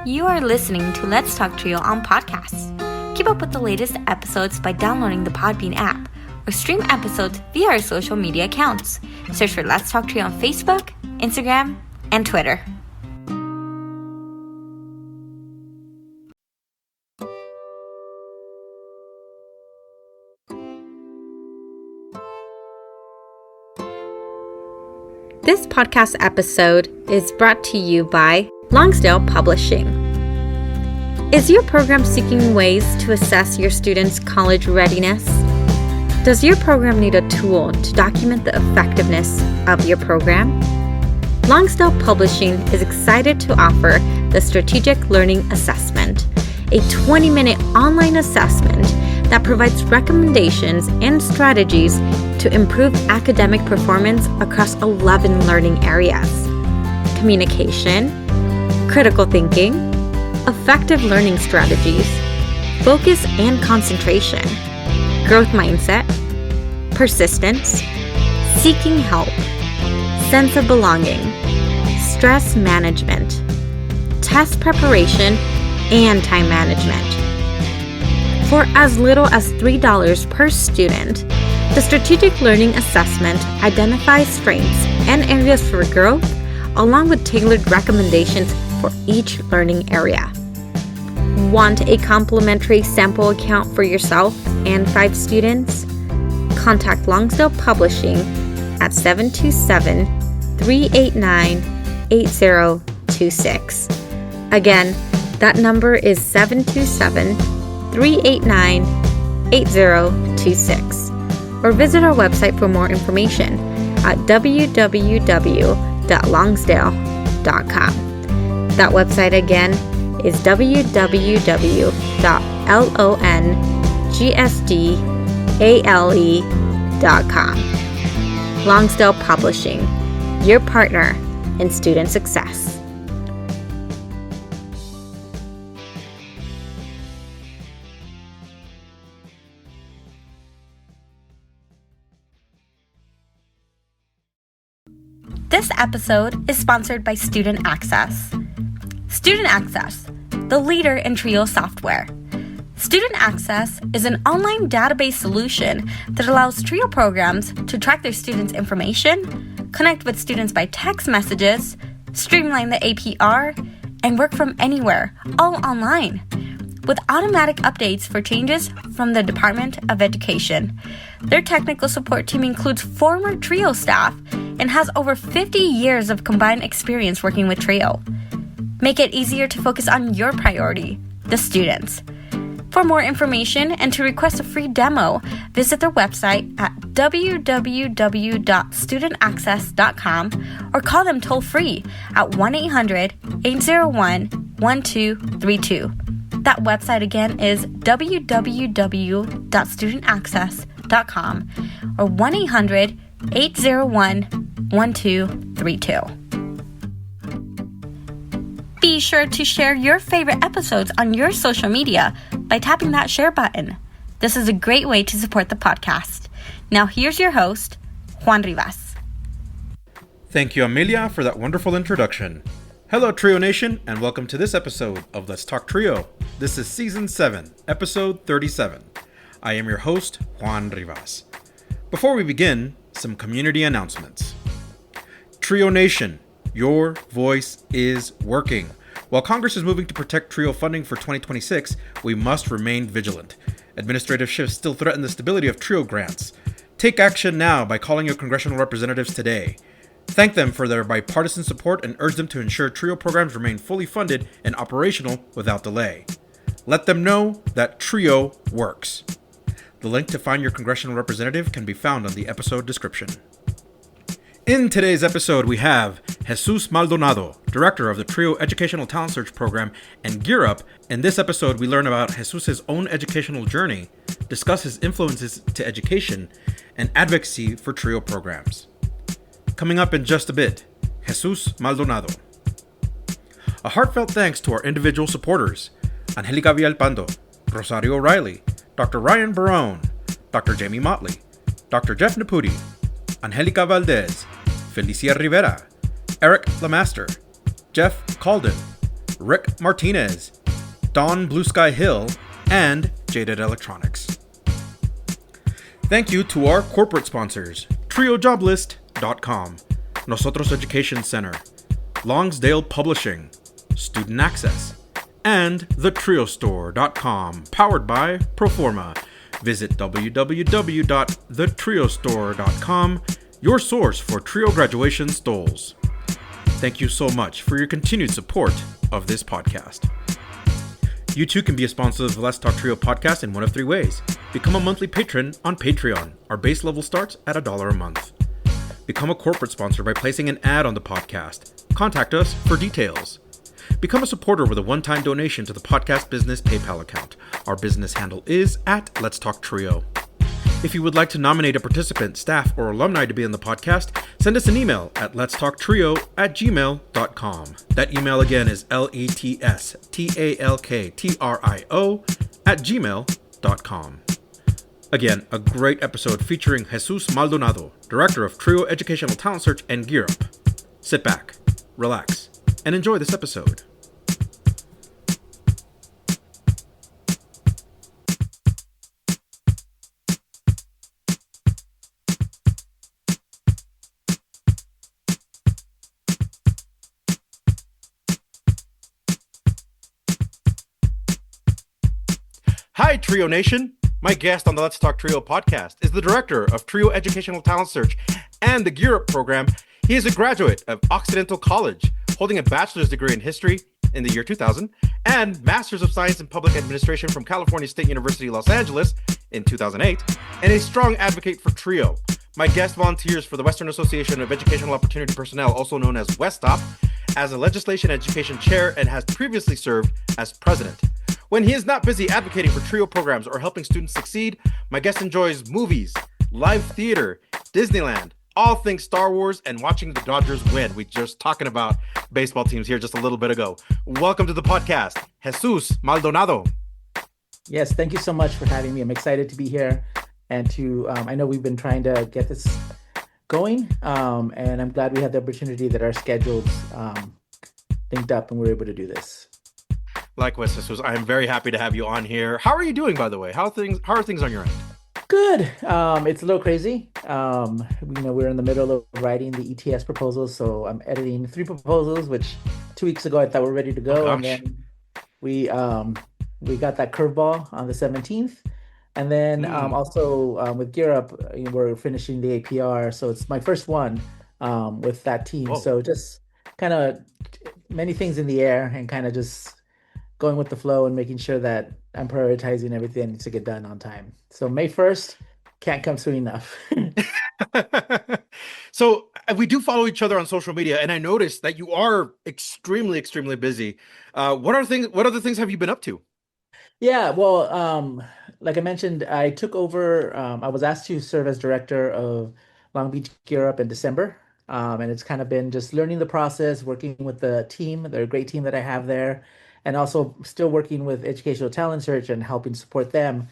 You are listening to Let's Talk Trio on podcasts. Keep up with the latest episodes by downloading the Podbean app or stream episodes via our social media accounts. Search for Let's Talk Trio on Facebook, Instagram, and Twitter. This podcast episode is brought to you by Longsdale Publishing. Is your program seeking ways to assess your students' college readiness? Does your program need a tool to document the effectiveness of your program? Longsdale Publishing is excited to offer the Strategic Learning Assessment, a 20-minute online assessment that provides recommendations and strategies to improve academic performance across 11 learning areas: communication, critical thinking, effective learning strategies, focus and concentration, growth mindset, persistence, seeking help, sense of belonging, stress management, test preparation, and time management. For as little as $3 per student, the Strategic Learning Assessment identifies strengths and areas for growth, along with tailored recommendations for each learning area. Want a complimentary sample account for yourself and 5 students? Contact Longsdale Publishing at 727-389-8026. Again, that number is 727-389-8026. Or visit our website for more information at www.longsdale.com. That website again is www.longsdale.com. Longsdale Publishing, your partner in student success. This episode is sponsored by Student Access. Student Access, the leader in Trio software. Student Access is an online database solution that allows Trio programs to track their students' information, connect with students by text messages, streamline the APR, and work from anywhere, all online, with automatic updates for changes from the Department of Education. Their technical support team includes former Trio staff and has over 50 years of combined experience working with Trio. Make it easier to focus on your priority, the students. For more information and to request a free demo, visit their website at www.studentaccess.com or call them toll-free at 1-800-801-1232. That website again is www.studentaccess.com or 1-800-801-1232. Be sure to share your favorite episodes on your social media by tapping that share button. This is a great way to support the podcast. Now here's your host, Juan Rivas. Thank you, Amelia, for that wonderful introduction. Hello, Trio Nation, and welcome to this episode of Let's Talk Trio. This is Season 7, Episode 37. I am your host, Juan Rivas. Before we begin, some community announcements. Trio Nation, your voice is working. While Congress is moving to protect Trio funding for 2026, we must remain vigilant. Administrative shifts still threaten the stability of Trio grants. Take action now by calling your congressional representatives today. Thank them for their bipartisan support and urge them to ensure Trio programs remain fully funded and operational without delay. Let them know that Trio works. The link to find your congressional representative can be found on the episode description. In today's episode, we have Jesus Maldonado, director of the Trio Educational Talent Search Program and Gear Up. In this episode, we learn about Jesus' own educational journey, discuss his influences to education, and advocacy for Trio programs. Coming up in just a bit, Jesus Maldonado. A heartfelt thanks to our individual supporters, Angelica Villalpando, Rosario O'Reilly, Dr. Ryan Barone, Dr. Jamie Motley, Dr. Jeff Naputi, Angelica Valdez, Felicia Rivera, Eric Lamaster, Jeff Calden, Rick Martinez, Don Blue Sky Hill, and Jaded Electronics. Thank you to our corporate sponsors, TrioJoblist.com, Nosotros Education Center, Longsdale Publishing, Student Access, and TheTrioStore.com, powered by Proforma. Visit www.thetriostore.com, your source for Trio graduation stoles. Thank you so much for your continued support of this podcast. You too can be a sponsor of the Let's Talk Trio podcast in one of three ways. Become a monthly patron on Patreon. Our base level starts at $1 a month. Become a corporate sponsor by placing an ad on the podcast. Contact us for details. Become a supporter with a one-time donation to the podcast business PayPal account. Our business handle is at Let's Talk Trio. If you would like to nominate a participant, staff, or alumni to be on the podcast, send us an email at letstalktrio@gmail.com. That email again is letstalktrio@gmail.com. Again, a great episode featuring Jesus Maldonado, Director of Trio Educational Talent Search and Gear Up. Sit back, relax, and enjoy this episode. Hi, Trio Nation. My guest on the Let's Talk Trio podcast is the director of Trio Educational Talent Search and the Gear Up program. He is a graduate of Occidental College, holding a bachelor's degree in history in the year 2000 and Master's of Science in Public Administration from California State University, Los Angeles in 2008, and a strong advocate for Trio. My guest volunteers for the Western Association of Educational Opportunity Personnel, also known as WESTOP, as a legislation education chair and has previously served as president. When he is not busy advocating for Trio programs or helping students succeed, my guest enjoys movies, live theater, Disneyland, all things Star Wars, and watching the Dodgers win. We just talking about baseball teams here just a little bit ago. Welcome to the podcast, Jesus Maldonado. Yes, thank you so much for having me. I'm excited to be here and to, I know we've been trying to get this going, and I'm glad we had the opportunity that our schedules linked up and we were able to do this. Likewise, Jesus, I am very happy to have you on here. How are you doing, by the way? How are things on your end? Good. It's a little crazy. We're in the middle of writing the ETS proposals, so I'm editing 3 proposals, which 2 weeks ago I thought were ready to go, and then we got that curveball on the 17th, and then also with Gear Up, we're finishing the APR, so it's my first one with that team. Whoa. So just kind of many things in the air and kind of just going with the flow and making sure that I'm prioritizing everything that needs to get done on time. So May 1st can't come soon enough. So we do follow each other on social media, and I noticed that you are extremely, extremely busy. What other things have you been up to? Yeah, well, like I mentioned, I took over, I was asked to serve as director of Long Beach Gear Up in December. And it's kind of been just learning the process, working with the team. They're a great team that I have there, and also still working with Educational Talent Search and helping support them.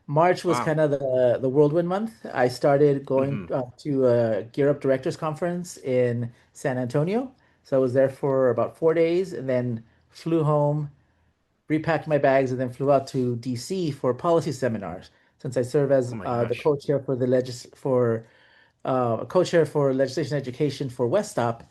March was kind of the whirlwind month. I started going to a Gear Up Directors Conference in San Antonio. So I was there for about 4 days and then flew home, repacked my bags, and then flew out to DC for policy seminars. Since I serve as the co-chair for co-chair for legislation education for WESTOP,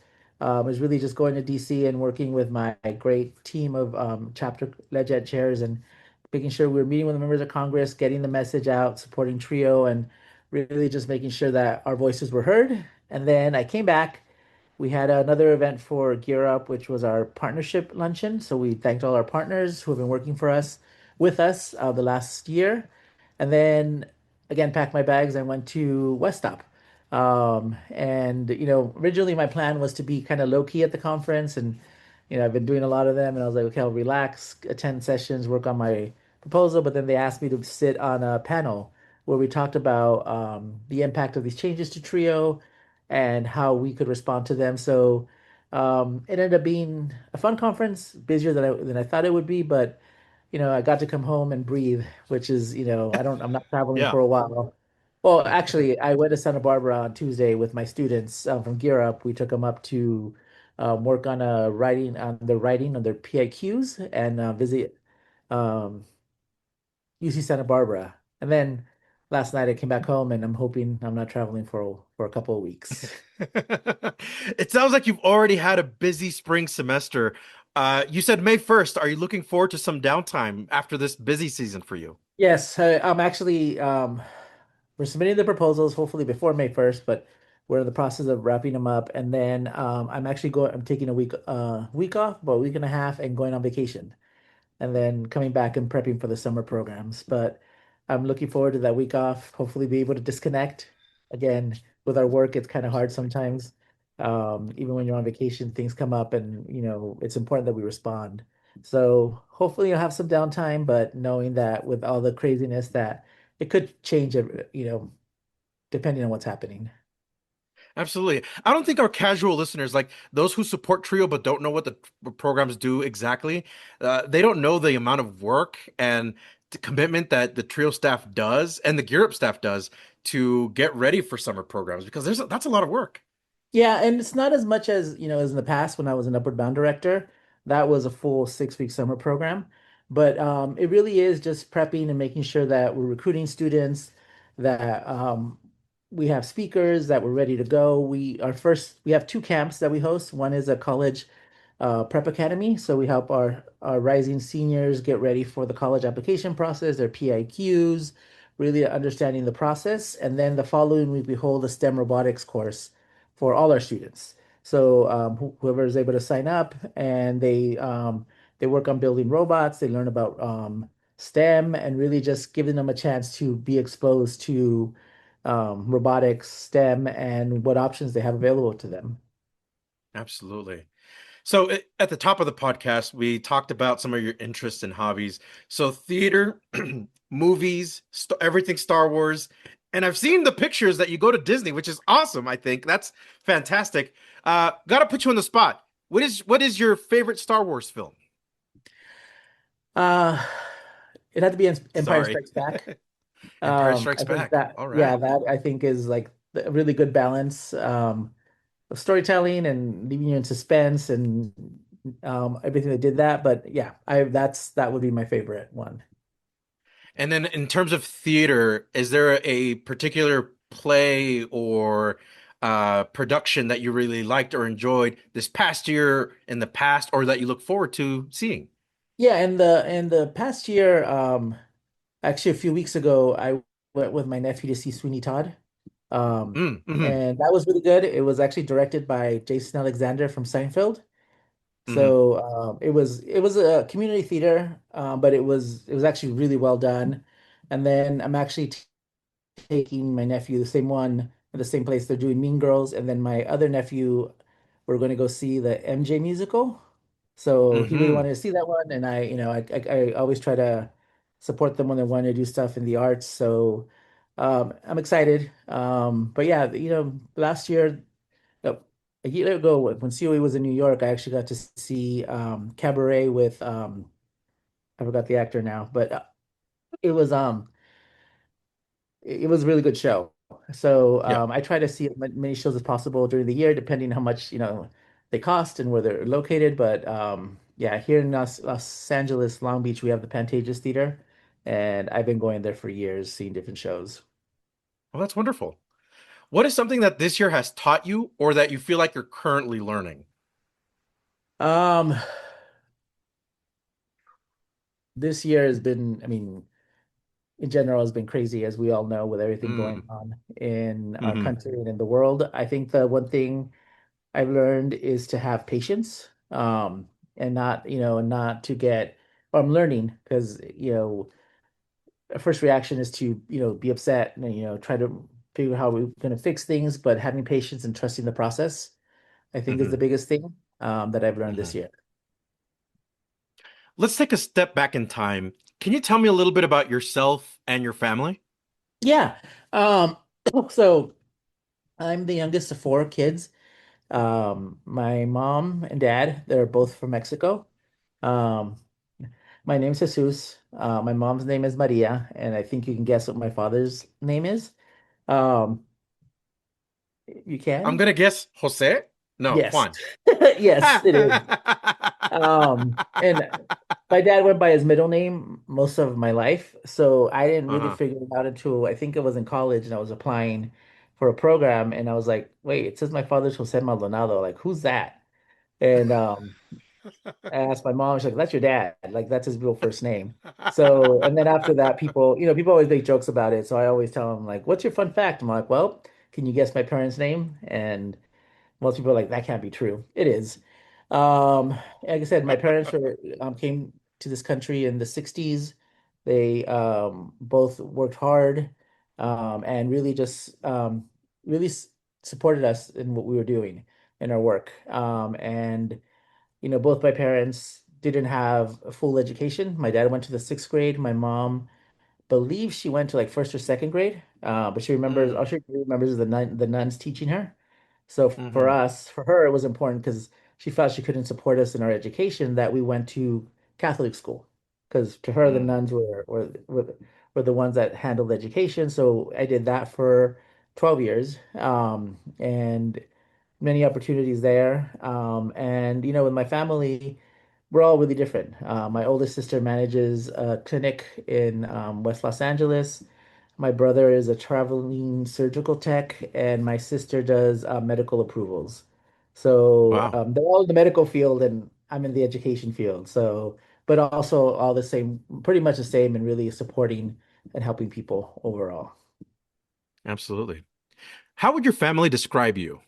was really just going to DC and working with my great team of chapter leg ed chairs and making sure we were meeting with the members of Congress, getting the message out, supporting Trio, and really just making sure that our voices were heard. And then I came back. We had another event for Gear Up, which was our partnership luncheon. So we thanked all our partners who have been working with us the last year. And then again, packed my bags and went to WESTOP. Originally my plan was to be kind of low key at the conference, and I've been doing a lot of them, and I was like, okay, I'll relax, attend sessions, work on my proposal. But then they asked me to sit on a panel where we talked about the impact of these changes to Trio and how we could respond to them. So it ended up being a fun conference, busier than I thought it would be, but I got to come home and breathe, which is, I'm not traveling for a while. Well, actually, I went to Santa Barbara on Tuesday with my students from Gear Up. We took them up to work on writing on their PIQs and visit um, UC Santa Barbara. And then last night I came back home and I'm hoping I'm not traveling for a couple of weeks. It sounds like you've already had a busy spring semester. You said May 1st. Are you looking forward to some downtime after this busy season for you? Yes, I'm actually we're submitting the proposals hopefully before May 1st, but we're in the process of wrapping them up. And then I'm taking a week off, about a week and a half, and going on vacation. And then coming back and prepping for the summer programs. But I'm looking forward to that week off. Hopefully, be able to disconnect. Again, with our work, it's kind of hard sometimes. Even when you're on vacation, things come up, and it's important that we respond. So hopefully, you'll have some downtime, but knowing that with all the craziness, that it could change, depending on what's happening. Absolutely. I don't think our casual listeners, like those who support Trio but don't know what the programs do exactly, they don't know the amount of work and the commitment that the Trio staff does and the Gear Up staff does to get ready for summer programs because that's a lot of work. Yeah, and it's not as much as, as in the past when I was an Upward Bound director. That was a full 6 week summer program. But it really is just prepping and making sure that we're recruiting students, that we have speakers, that we're ready to go. We have two camps that we host. One is a college prep academy. So we help our rising seniors get ready for the college application process, their PIQs, really understanding the process. And then the following week, we hold a STEM robotics course for all our students. So whoever is able to sign up and they work on building robots, they learn about STEM and really just giving them a chance to be exposed to robotics, STEM, and what options they have available to them. Absolutely. So at the top of the podcast, we talked about some of your interests and hobbies. So theater, movies, everything Star Wars. And I've seen the pictures that you go to Disney, which is awesome, I think. That's fantastic. Gotta put you on the spot. What is your favorite Star Wars film? Uh, it had to be Empire Sorry. Strikes Back. Empire Strikes I think Back. that, All yeah, right. that I think is like a really good balance of storytelling and leaving you in suspense and everything that did that. But yeah, that would be my favorite one. And then in terms of theater, is there a particular play or production that you really liked or enjoyed this past year in the past or that you look forward to seeing? Yeah, and the past year, actually a few weeks ago, I went with my nephew to see Sweeney Todd. Mm-hmm, And that was really good. It was actually directed by Jason Alexander from Seinfeld. mm-hmm, So it was a community theater, but it was actually really well done. And then I'm actually taking my nephew, the same one, the same place they're doing Mean Girls, and then my other nephew, we're going to go see the MJ musical. So he really mm-hmm. wanted to see that one, and I always try to support them when they want to do stuff in the arts. So I'm excited. But yeah, last year, no, a year ago when COE was in New York, I actually got to see Cabaret with I forgot the actor now, but it was it was a really good show. So Yeah. I try to see as many shows as possible during the year, depending on how much they cost and where they're located. But yeah, here in Los Angeles, Long Beach, we have the Pantages Theater, and I've been going there for years, seeing different shows. Well, that's wonderful. What is something that this year has taught you or that you feel like you're currently learning? Um, this year has been, I mean, in general, has been crazy, as we all know, with everything going Mm, on in our mm-hmm, country and in the world. I think the one thing I've learned is to have patience, and not to get, or I'm learning because, a first reaction is to, be upset and, try to figure out how we're going to fix things, but having patience and trusting the process, I think is mm-hmm, the biggest thing, that I've learned mm-hmm. this year. Let's take a step back in time. Can you tell me a little bit about yourself and your family? Yeah. Um, so I'm the youngest of four kids. My mom and dad, they're both from Mexico. Um, my name's Jesus. My mom's name is Maria, and I think you can guess what my father's name is. Um, you I'm can? gonna guess Jose. No, Yes. Juan. Yes, it is. And my dad went by his middle name most of my life, so I didn't really Uh-huh. figure it out until I think it was in college and I was applying for a program and I was like, wait, it says my father's Jose Maldonado. Like, who's that? And I asked my mom, she's like, that's your dad. Like, that's his real first name. So, and then after that, people always make jokes about it. So I always tell them, like, what's your fun fact? I'm like, well, can you guess my parents' name? And most people are like, that can't be true. It is. Um, like I said, my parents came to this country in the 60s. They both worked hard and really just really supported us in what we were doing in our work. And both my parents didn't have a full education. My dad went to the sixth grade. My mom believes she went to like first or second grade, but she remembers, Mm, all she remembers is the nuns teaching her. So mm-hmm, for her, it was important because she felt she couldn't support us in our education that we went to Catholic school. Because to her, the mm. nuns were the ones that handled education. So I did that for 12 years, and many opportunities there. And with my family, we're all really different. My oldest sister manages a clinic in West Los Angeles. My brother is a traveling surgical tech, and my sister does medical approvals. So Wow. they're all in the medical field, and I'm in the education field. So, but also all the same, pretty much the same, and really supporting and helping people overall. Absolutely. How would your family describe you?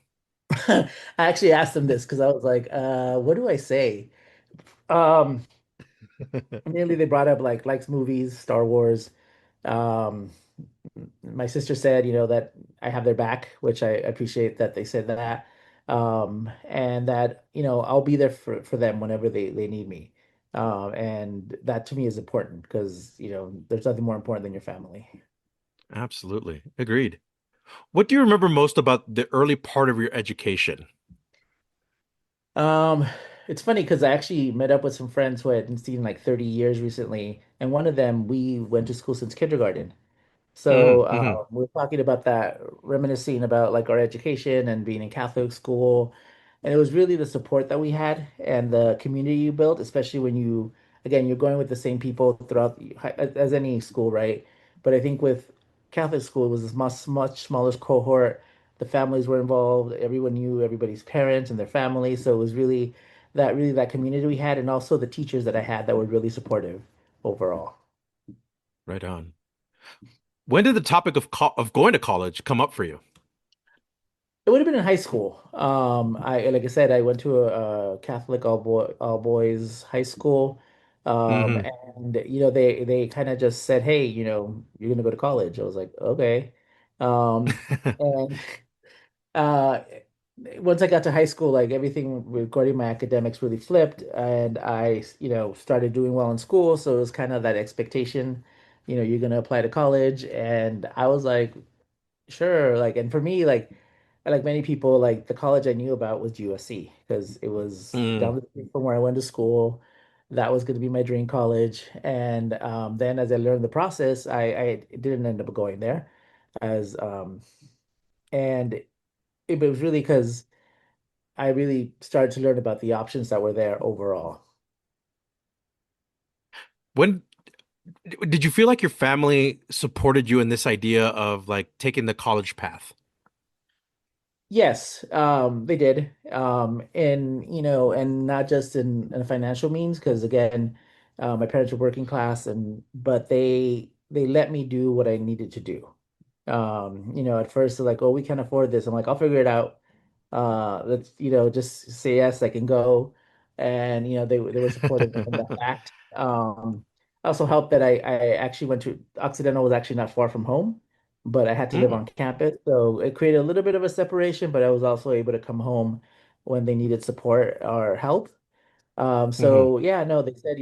I actually asked them this because I was like, what do I say? Um, Mainly they brought up like likes movies, Star Wars. Um, my sister said, that I have their back, which I appreciate that they said that. And that, I'll be there for them whenever they need me. And that to me is important because, there's nothing more important than your family. Absolutely. Agreed. What do you remember most about the early part of your education? Um, it's funny because I actually met up with some friends who I hadn't seen in like 30 years recently, and one of them we went to school since kindergarten. So Mm-hmm. we're talking about that, reminiscing about like our education and being in Catholic school. And it was really the support that we had and the community you built, especially when again, you're going with the same people throughout as any school, right? But I think with Catholic school, it was this much smaller cohort. The families were involved. Everyone knew everybody's parents and their families. So it was really that community we had, and also the teachers that I had that were really supportive overall. Right on. When did the topic of going to college come up for you? It would have been in high school. I like I said, I went to a Catholic all boys high school, Mm-hmm. and they kind of just said, "Hey, you're gonna go to college." I was like, "Okay," and uh, once I got to high school, like everything regarding my academics really flipped, and I, started doing well in school. So it was kind of that expectation, you're gonna apply to college, and I was like, sure. Like, and for me, like many people, like the college I knew about was USC because it was Mm, down the street from where I went to school. That was going to be my dream college. And then as I learned the process, I didn't end up going there as and it was really because I really started to learn about the options that were there overall. when did you feel like your family supported you in this idea of like taking the college path? Yes, they did. And not just in financial means, because again, my parents were working class but they let me do what I needed to do. At first they're like, oh, we can't afford this. I'm like, I'll figure it out. Let's, just say yes, I can go. And they were supportive in that fact. Also helped that I actually went to Occidental was actually not far from home, but I had to live Mm, on campus. So it created a little bit of a separation, but I was also able to come home when they needed support or help. hmm. So yeah, no, they said,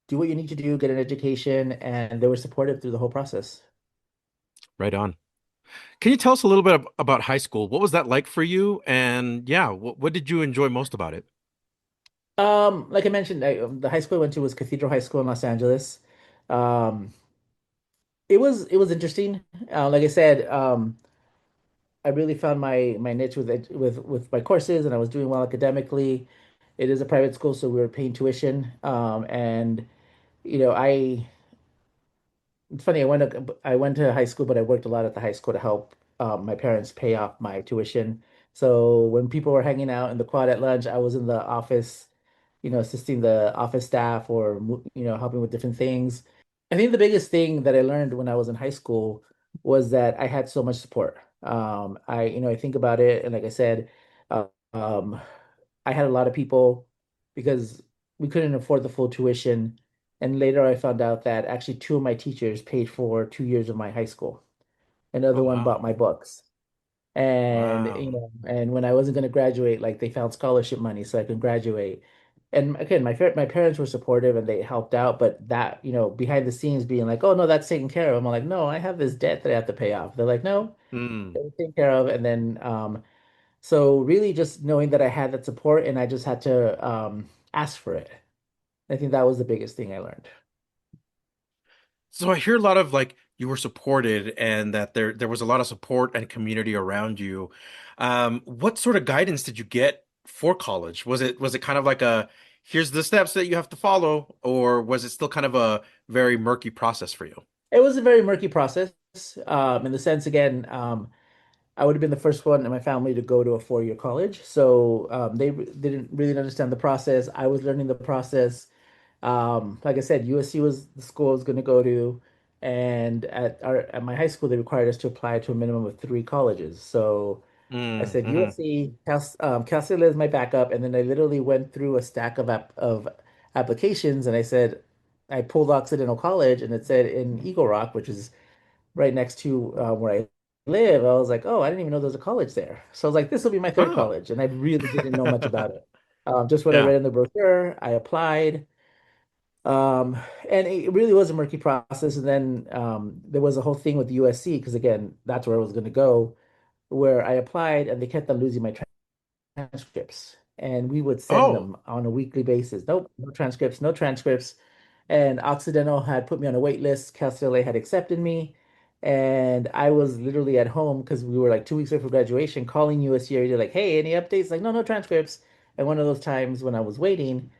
do what you need to do, get an education, and they were supportive through the whole process. Right on. Can you tell us a little bit about high school? What was that like for you? And yeah, what did you enjoy most about it? Like I mentioned, the high school I went to was Cathedral High School in Los Angeles. Um, it was interesting. Like I said, I really found my niche with my courses, and I was doing well academically. It is a private school, so we were paying tuition. And I it's funny. I went to high school, but I worked a lot at the high school to help my parents pay off my tuition. So when people were hanging out in the quad at lunch, I was in the office, assisting the office staff or helping with different things. I think the biggest thing that I learned when I was in high school was that I had so much support. I think about it, and like I said, uh, um, I had a lot of people because we couldn't afford the full tuition. And later I found out that actually two of my teachers paid for 2 years of my high school. Oh Another one bought wow. my books. And Wow. and when I wasn't going to graduate, like they found scholarship money so I could graduate. And again, my parents were supportive and they helped out, but that, behind the scenes being like, oh no, that's taken care of. I'm like, no, I have this debt that I have to pay off. They're like, no, Mm. it's taken care of. And then so really just knowing that I had that support and I just had to ask for it. I think that was the biggest thing I learned. So I hear a lot of like you were supported and that there was a lot of support and community around you. What sort of guidance did you get for college? Was it kind of like a here's the steps that you have to follow, or was it still kind of a very murky process for you? It was a very murky process, in the sense, again, I would have been the first one in my family to go to a 4-year college. So didn't really understand the process. I was learning the process. Like I said, USC was the school I was going to go to. And at my high school, they required us to apply to a minimum of three colleges. So I said Mm-hmm. USC, Cal State is my backup, and then I literally went through a stack of applications, and I said I pulled Occidental College, and it said in Eagle Rock, which is right next to where I live. I was like, oh, I didn't even know there was a college there. So I was like, this will be my third Oh. college, and I really didn't know much about it. Just what I Yeah. read in the brochure, I applied. Um, and it really was a murky process. And then there was a whole thing with USC because again, that's where I was going to go, where I applied and they kept on losing my transcripts. And we would send Oh. them on a weekly basis. Nope, no transcripts, no transcripts. And Occidental had put me on a wait list. Cal State LA had accepted me. And I was literally at home because we were like 2 weeks away from graduation, calling USC. They're like, hey, any updates? Like, no, no transcripts. And one of those times when I was waiting,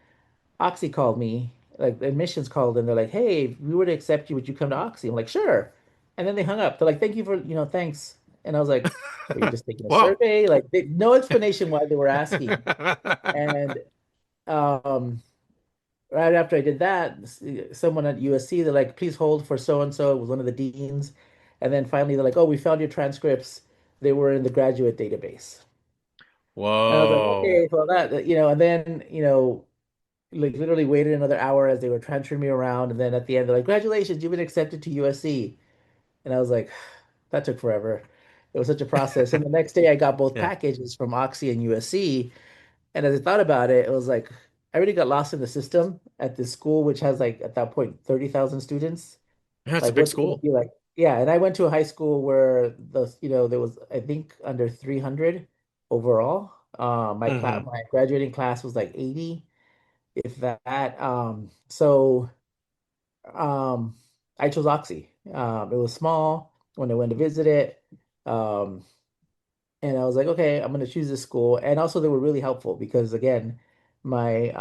Oxy called me, like admissions called, and they're like, "Hey, if we were to accept you, would you come to Oxy?" I'm like, "Sure." And then they hung up. They're like, "Thank you for, thanks." And I was like, "Are you just taking a Wow. survey?" Like, no explanation why they were asking. And um, right after I did that, someone at USC, they're like, "Please hold for so and so." It was one of the deans. And then finally, they're like, "Oh, we found your transcripts. They were in the graduate database." And I was like, Whoa. "Okay, so and then, like literally waited another hour as they were transferring me around. And then at the end, they're like, congratulations, you've been accepted to USC. And I was like, that took forever. It was such a process. And the next day, I got both Yeah. packages from Oxy and USC. And as I thought about it, it was like, I really got lost in the system at this school, which has like at that point 30,000 students. Yeah, it's a Like, big what's it going to school. be like? Yeah. And I went to a high school where there was, I think, under 300 overall. Hmm. My graduating class was like 80 if that. So um, I chose Oxy. It was small when I went to visit it. Um, and I was like, okay, I'm going to choose this school. And also, they were really helpful because, again, my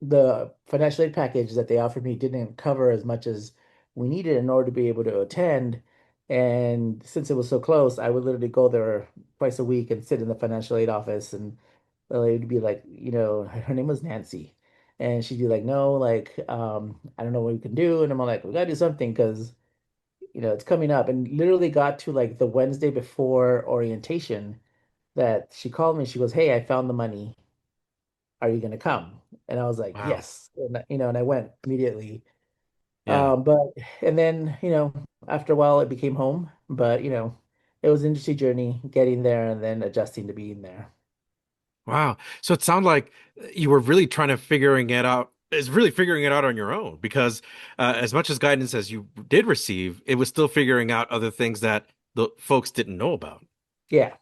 the financial aid package that they offered me didn't cover as much as we needed in order to be able to attend. And since it was so close, I would literally go there twice a week and sit in the financial aid office. And the lady would be like, her name was Nancy. And she'd be like, no, like, I don't know what we can do. And I'm like, we gotta do something because, it's coming up. And literally got to like the Wednesday before orientation that she called me. She goes, hey, I found the money. Are you gonna come? And I was like, Wow. yes. And I went immediately. Yeah. But and then, after a while it became home. But it was an interesting journey getting there and then adjusting to being there. Wow. So it sounded like you were really trying to figuring it out. Is really figuring it out on your own because as much as guidance as you did receive, it was still figuring out other things that the folks didn't know about. Yeah.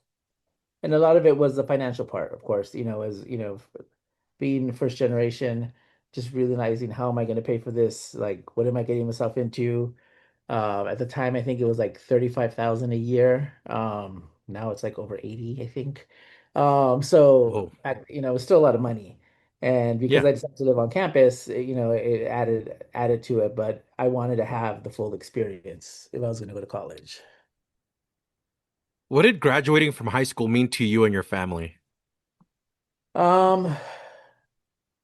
And a lot of it was the financial part, of course, as being first generation, just realizing how am I going to pay for this? Like, what am I getting myself into? At the time, I think it was like 35,000 a year. Now it's like over 80, I think. Whoa. It's still a lot of money. And because Yeah. I decided to live on campus, it added to it, but I wanted to have the full experience if I was going to go to college. What did graduating from high school mean to you and your family? Um,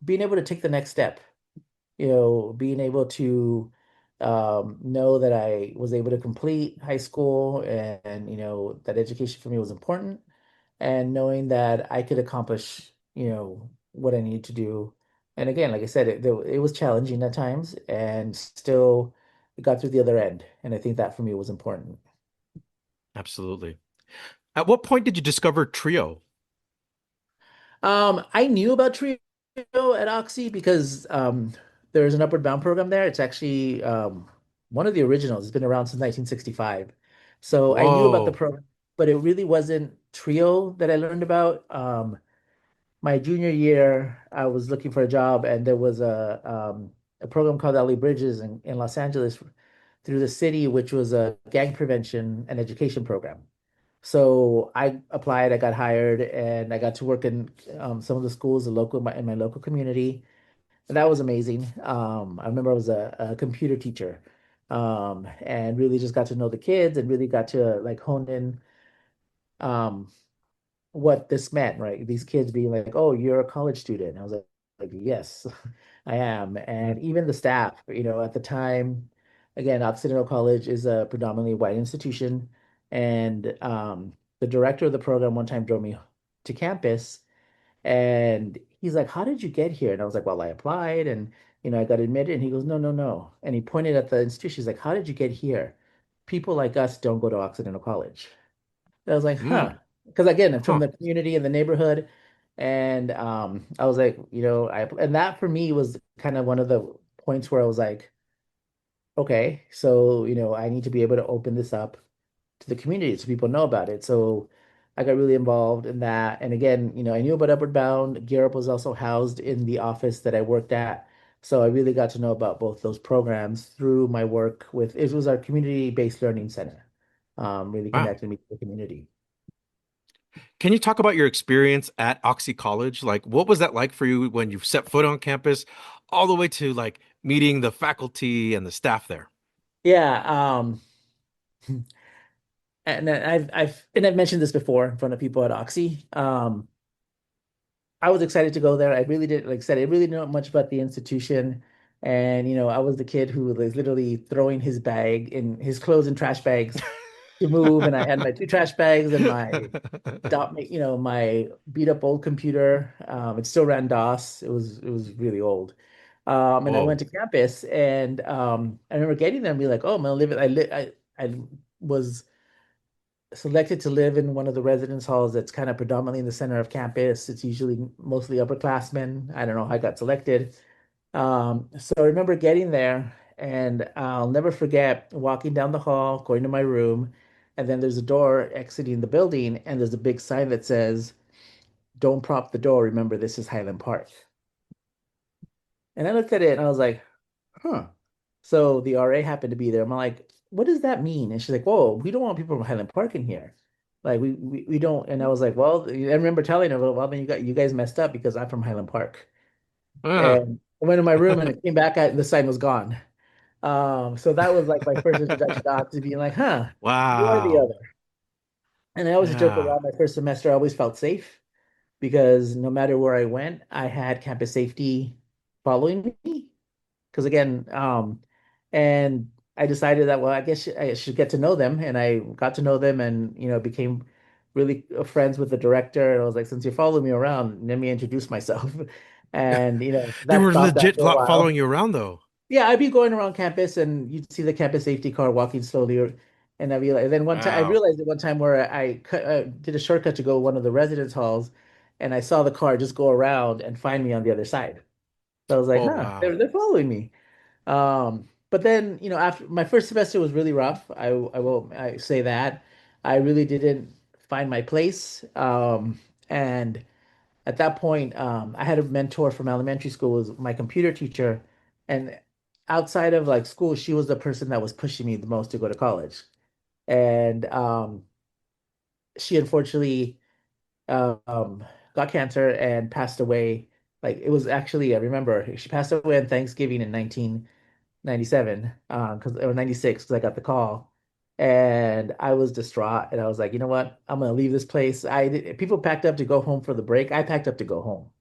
Being able to take the next step, being able to know that I was able to complete high school and, that education for me was important and knowing that I could accomplish, what I needed to do. And again, like I said, it was challenging at times and still got through the other end. And I think that for me was important. Absolutely. At what point did you discover Trio? I knew about Trio at Oxy because there's an Upward Bound program there. It's actually one of the originals. It's been around since 1965. So I knew about the Whoa. program, but it really wasn't Trio that I learned about. My junior year, I was looking for a job, and there was a program called LA Bridges in Los Angeles through the city, which was a gang prevention and education program. So I applied, I got hired, and I got to work in some of the schools in my local community, and that was amazing. I remember I was a computer teacher, and really just got to know the kids and really got to like hone in um, what this meant, right? These kids being like, "Oh, you're a college student." And I was like, "Yes, I am." Mm. And even the staff, at the time, again, Occidental College is a predominantly white institution, and the director of the program one time drove me to campus, and he's like, "How did you get here?" And I was like, "Well, I applied, and I got admitted." And he goes, "No, no, no," and he pointed at the institution. He's like, "How did you get here? People like us don't go to Occidental College." I was like, huh. Mm. Because again, I'm from Huh. the community and the neighborhood. And I was like, and that for me was kind of one of the points where I was like, okay, so, I need to be able to open this up to the community so people know about it. So I got really involved in that. And again, I knew about Upward Bound. Gear Up was also housed in the office that I worked at. So I really got to know about both those programs through my work with, it was our community-based learning center. Really Wow. connected me to the community. Can you talk about your experience at Oxy College? Like, what was that like for you when you set foot on campus, all the way to like meeting the faculty and the staff there? Yeah, and I've mentioned this before in front of people at Oxy. I was excited to go there. I really did, like I said, I really didn't know much about the institution. And, I was the kid who was literally throwing his bag in his clothes in trash bags to move. And I had my two trash bags and my beat up old computer. It still ran DOS. It was really old. And I went Whoa. to campus and I remember getting there and be like, oh, I'm gonna live it. I was selected to live in one of the residence halls that's kind of predominantly in the center of campus. It's usually mostly upperclassmen. I don't know how I got selected. So I remember getting there, and I'll never forget walking down the hall, going to my room, and then there's a door exiting the building, and there's a big sign that says, "Don't prop the door. Remember, this is Highland Park." And I looked at it and I was like, huh. So the RA happened to be there. I'm like, what does that mean? And she's like, whoa, we don't want people from Highland Park in here. Like we don't. And I was like, well, I remember telling her, well, then you guys messed up because I'm from Highland Park. Ah. And I went in my room and I came back and the sign was gone. So that was like my first introduction to Oxy being like, huh, you are the Wow. other. And I always joke Yeah. around my first semester, I always felt safe because no matter where I went, I had campus safety following me. Because again, and I decided that, well, I guess I should get to know them, and I got to know them, and became really friends with the director. And I was like, since you're following me around, let me introduce myself. And They that were stopped legit after a following while. you around though. Yeah, I'd be going around campus, and you'd see the campus safety car walking slowly, and I realized. And then one time, I Wow. realized at one time where did a shortcut to go one of the residence halls, and I saw the car just go around and find me on the other side. So I was like, Oh, huh, wow. they're following me. But then, after my first semester was really rough. I say that. I really didn't find my place. And at that point, I had a mentor from elementary school was my computer teacher. And outside of like school, she was the person that was pushing me the most to go to college. And she unfortunately got cancer and passed away. Like it was actually, I remember she passed away on Thanksgiving in 1997, because or 96, because I got the call. And I was distraught, and I was like, you know what? I'm gonna leave this place. People packed up to go home for the break. I packed up to go home.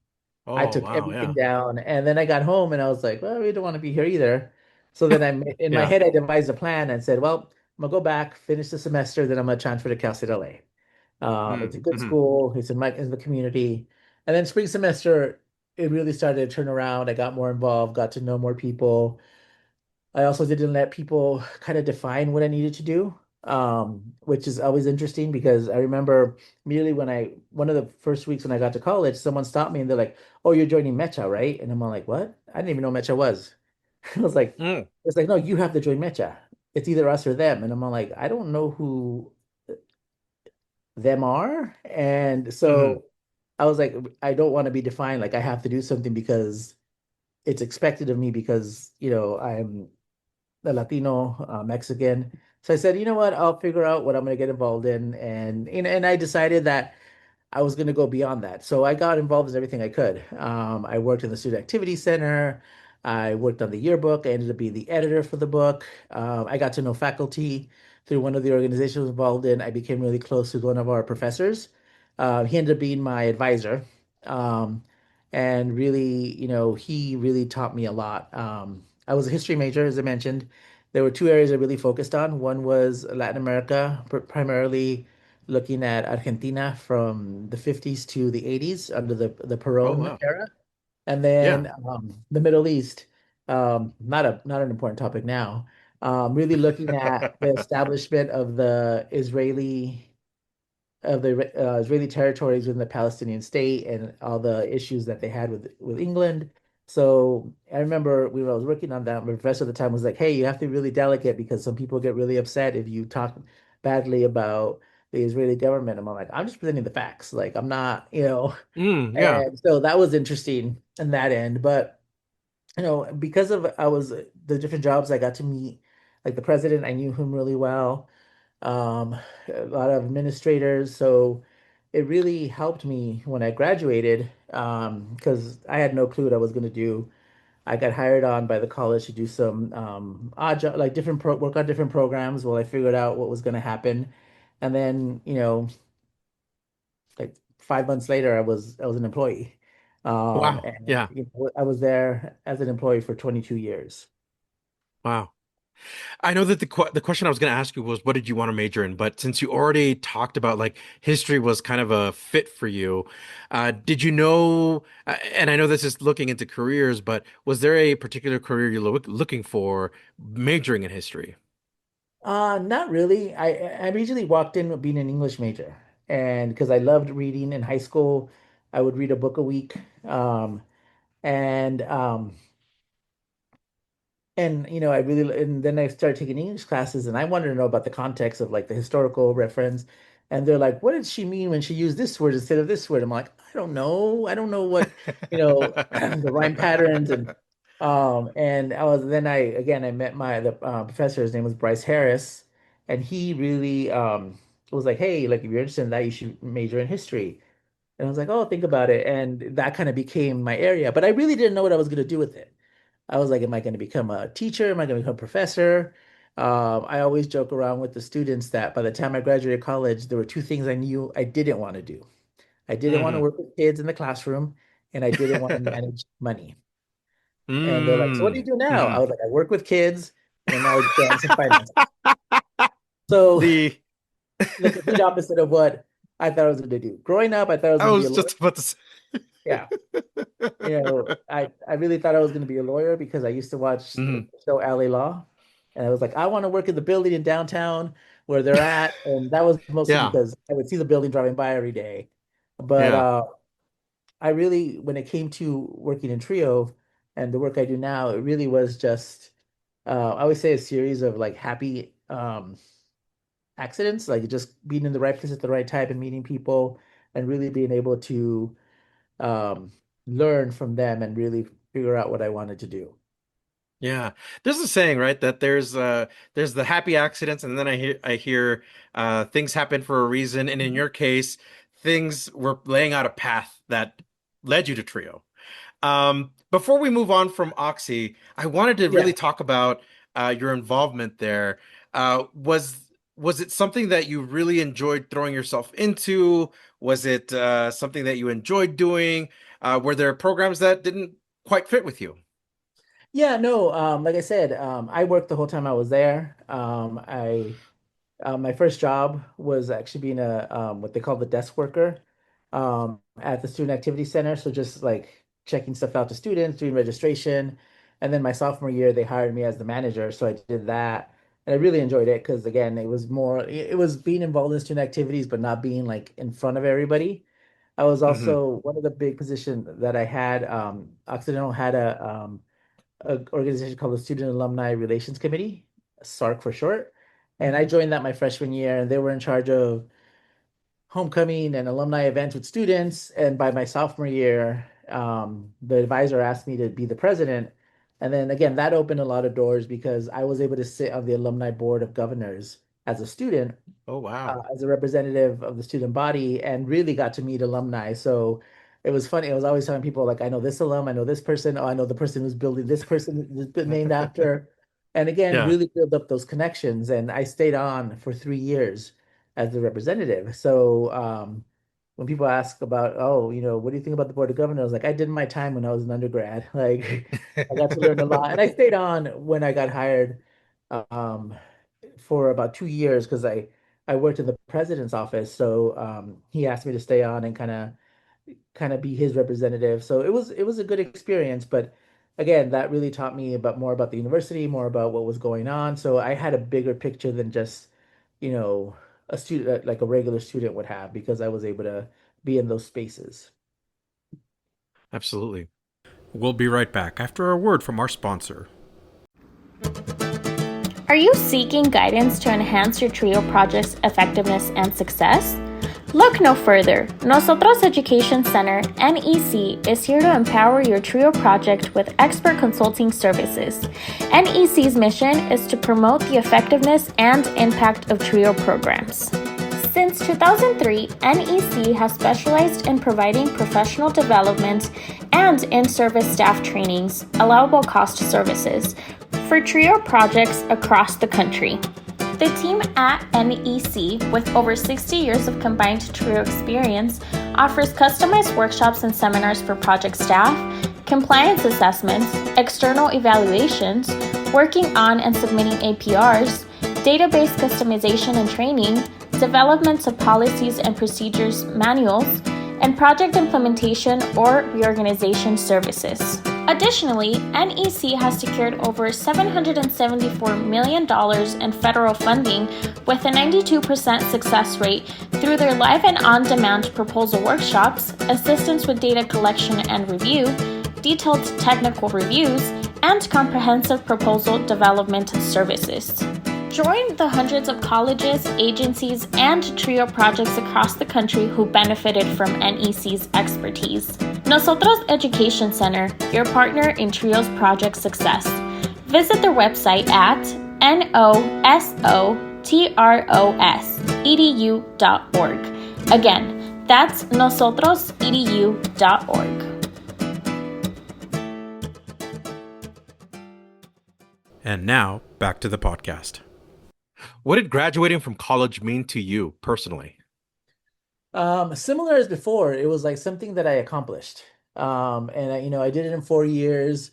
I Oh, took wow. everything Yeah. down, and then I got home and I was like, well, we don't want to be here either. So then in my Yeah. head, I devised a plan and said, well, I'm gonna go back, finish the semester, then I'm gonna transfer to Cal State LA. It's a good Mm-hmm. school. It's in the community. And then spring semester, it really started to turn around. I got more involved, got to know more people. I also didn't let people kind of define what I needed to do, which is always interesting because I remember immediately one of the first weeks when I got to college, someone stopped me and they're like, "Oh, you're joining Mecha, right?" And I'm all like, "What? I didn't even know Mecha was." I was like, Mm. "It's like, no, you have to join Mecha. It's either us or them." And I'm all like, "I don't know who them are." And Mm-hmm. so I was like, I don't want to be defined like I have to do something because it's expected of me because, I'm the Latino, Mexican. So I said, you know what? I'll figure out what I'm going to get involved in, and I decided that I was going to go beyond that. So I got involved in everything I could. I worked in the Student Activity Center. I worked on the yearbook. I ended up being the editor for the book. I got to know faculty through one of the organizations I was involved in. I became really close with one of our professors. He ended up being my advisor. Um, and really, he really taught me a lot. I was a history major, as I mentioned. There were two areas I really focused on. One was Latin America, primarily looking at Argentina from the 50s to the 80s under the Oh, Perón wow. era, and Yeah. then the Middle East. Not an important topic now. Really looking at the establishment of the Israeli territories within the Palestinian state and all the issues that they had with England. So I remember when I was working on that, my professor at the time was like, "Hey, you have to be really delicate because some people get really upset if you talk badly about the Israeli government." I'm like, "I'm just presenting the facts. Like, I'm not, you know." Yeah. And so that was interesting in that end. But because of I was the different jobs I got to meet, like the president, I knew him really well, um, a lot of administrators. So it really helped me when I graduated, because I had no clue what I was going to do. I got hired on by the college to do some odd job, like work on different programs while I figured out what was going to happen. And then, like 5 months later, I was an employee. Wow. And Yeah. I was there as an employee for 22 years. Wow. I know that the question I was going to ask you was what did you want to major in? But since you already talked about like history was kind of a fit for you, did you know? And I know this is looking into careers, but was there a particular career you're looking for majoring in history? Not really. I originally walked in with being an English major, and because I loved reading in high school, I would read a book a week. And I really, and then I started taking English classes, and I wanted to know about the context of like the historical reference. And they're like, "What did she mean when she used this word instead of this word?" I'm like, "I don't know. I don't know what, the rhyme patterns." And I met the professor. His name was Bryce Harris, and he really was like, "Hey, like if you're interested in that, you should major in history." And I was like, "Oh, think about it." And that kind of became my area, but I really didn't know what I was going to do with it. I was like, am I going to become a teacher? Am I going to become a professor? I always joke around with the students that by the time I graduated college, there were two things I knew I didn't want to do. I didn't want to Hmm. work with kids in the classroom, and I didn't want to manage money. And they're like, "So what do you Mm. do now?" I Hmm. was like, "I work with kids, and I manage grants and finances." So The the complete opposite of what I thought I was going to do. Growing up, I thought I was I going to be a was lawyer. just about to say. Yeah. I really thought I was going to be a lawyer because I used to watch the Mhm. show LA Law, and I was like, I want to work in the building in downtown where they're at, and that was mostly Yeah. because I would see the building driving by every day. But Yeah. I really, when it came to working in Trio and the work I do now, it really was just, I always say a series of like happy accidents, like just being in the right place at the right time and meeting people and really being able to um, learn from them and really figure out what I wanted to do. Yeah. There's a saying, right, that there's the happy accidents, and then I hear things happen for a reason. And in Mhm. your case, things were laying out a path that led you to Trio. Before we move on from Oxy, I wanted to Yeah. really talk about your involvement there. Was it something that you really enjoyed throwing yourself into? Was it something that you enjoyed doing? Were there programs that didn't quite fit with you? Yeah, no, like I said, I worked the whole time I was there. My first job was actually being a what they call the desk worker at the Student Activity Center. So just like checking stuff out to students, doing registration. And then my sophomore year, they hired me as the manager. So I did that. And I really enjoyed it because again, it was being involved in student activities, but not being like in front of everybody. I was Hmm. also one of the big positions that I had, Occidental had a organization called the Student Alumni Relations Committee, SARC for short. And I joined that my freshman year, and they were in charge of homecoming and alumni events with students. And by my sophomore year, the advisor asked me to be the president. And then again, that opened a lot of doors because I was able to sit on the alumni board of governors as a student, Oh, wow. as a representative of the student body, and really got to meet alumni. So it was funny. I was always telling people like, I know this alum, I know this person, oh, I know the person who's building this person is named after. And again, Yeah. really build up those connections. And I stayed on for 3 years as the representative. So when people ask about, oh, what do you think about the board of governors? I was like, I did my time when I was an undergrad. Like I got to learn a lot. And I stayed on when I got hired. Um, for about 2 years because I worked in the president's office. So he asked me to stay on and kind of be his representative. So it was a good experience, but again, that really taught me about more about the university, more about what was going on. So I had a bigger picture than just, you know, a student like a regular student would have because I was able to be in those spaces. Absolutely. We'll be right back after a word from our sponsor. Are you seeking guidance to enhance your TRIO project's effectiveness and success? Look no further. Nosotros Education Center, NEC, is here to empower your TRIO project with expert consulting services. NEC's mission is to promote the effectiveness and impact of TRIO programs. Since 2003, NEC has specialized in providing professional development and in-service staff trainings, allowable cost services, for TRIO projects across the country. The team at NEC, with over 60 years of combined TRIO experience, offers customized workshops and seminars for project staff, compliance assessments, external evaluations, working on and submitting APRs, database customization and training, development of policies and procedures manuals, and project implementation or reorganization services. Additionally, NEC has secured over $774 million in federal funding with a 92% success rate through their live and on-demand proposal workshops, assistance with data collection and review, detailed technical reviews, and comprehensive proposal development services. Join the hundreds of colleges, agencies, and TRIO projects across the country who benefited from NEC's expertise. Nosotros Education Center, your partner in TRIO's project success. Visit their website at nosotros.edu.org. Again, that's nosotrosedu.org. And now, back to the podcast. What did graduating from college mean to you personally? Similar as before, it was like something that I accomplished. And I did it in 4 years.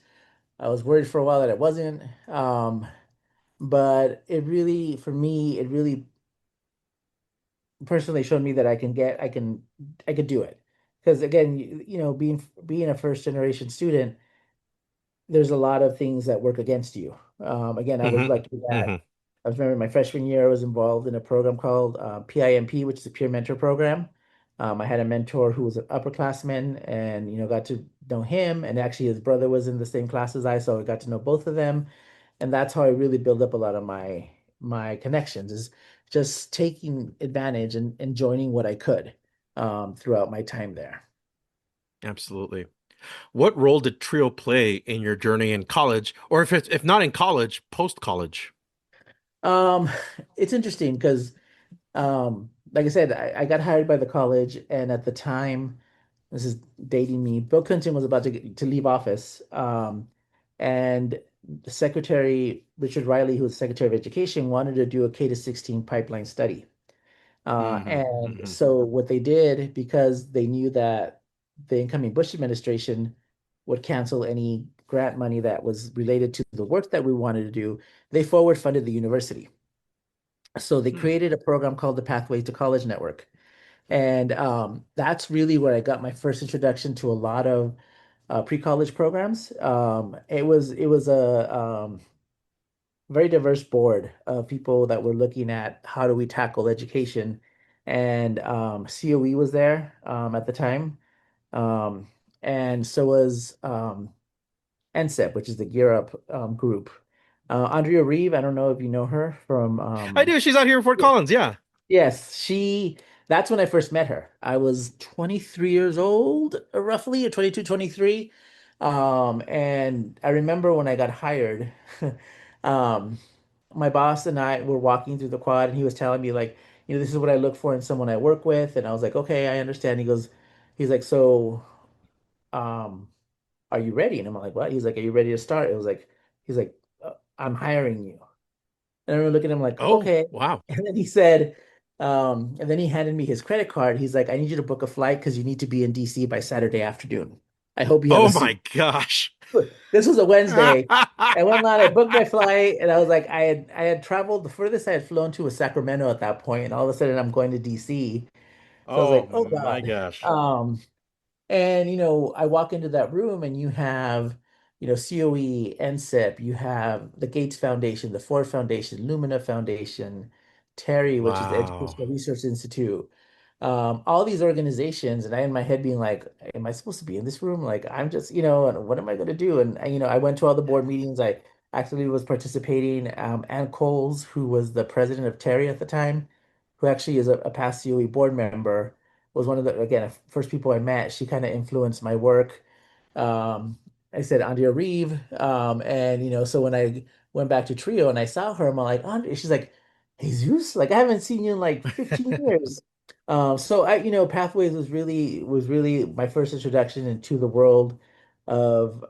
I was worried for a while that it wasn't. But it really, for me, it really personally showed me that I could do it. Because again, being a first generation student, there's a lot of things that work against you. Again, I was Hmm. lucky that Hmm. I was remember my freshman year, I was involved in a program called PIMP, which is a peer mentor program. I had a mentor who was an upperclassman, and got to know him, and actually his brother was in the same class as I, so I got to know both of them, and that's how I really built up a lot of my connections, is just taking advantage and joining what I could throughout my time there. Absolutely. What role did trio play in your journey in college, or if not in college, post college? Um, it's interesting because, like I said, I got hired by the college, and at the time, this is dating me. Bill Clinton was about to leave office, and the Secretary Richard Riley, who was Secretary of Education, wanted to do a K to 16 pipeline study. Hmm. And Hmm. so what they did, because they knew that the incoming Bush administration would cancel any grant money that was related to the work that we wanted to do, they forward funded the university. So they Hmm. created a program called the Pathway to College Network. And that's really where I got my first introduction to a lot of pre-college programs. It was a very diverse board of people that were looking at how do we tackle education, and COE was there at the time, um, and so was NSEP, which is the Gear Up group. Andrea Reeve, I don't know if you know her from I do. She's out here in Fort Collins. Yeah. Yes, that's when I first met her. I was 23 years old, roughly, or 22, 23. And I remember when I got hired, um, my boss and I were walking through the quad, and he was telling me, like, this is what I look for in someone I work with. And I was like, okay, I understand. He's like, so, um, are you ready? And I'm like, what? He's like, are you ready to start? He's like, I'm hiring you. And I remember looking at him like, Oh, okay. wow. And then he said, and then he handed me his credit card. He's like, I need you to book a flight because you need to be in DC by Saturday afternoon. I hope you have a Oh suit. my gosh. This was a Wednesday. I went on, I booked my flight, and I was like, I had traveled, the furthest I had flown to was Sacramento at that point, and all of a sudden I'm going to DC. So I was Oh like, oh my God. gosh. And I walk into that room and you have, COE, NSIP, you have the Gates Foundation, the Ford Foundation, Lumina Foundation, Terry, which is the Wow. Educational Research Institute, all these organizations, and I in my head being like, am I supposed to be in this room? Like, I'm just, and what am I going to do? And I went to all the board meetings. I actually was participating. Ann Coles, who was the president of Terry at the time, who actually is a past COE board member, was one of the, again, first people I met. She kind of influenced my work. Um, I said Andrea Reeve, and so when I went back to Trio and I saw her, I'm like, Andrea, she's like, Jesus, like I haven't seen you in like 15 years. So Pathways was really my first introduction into the world of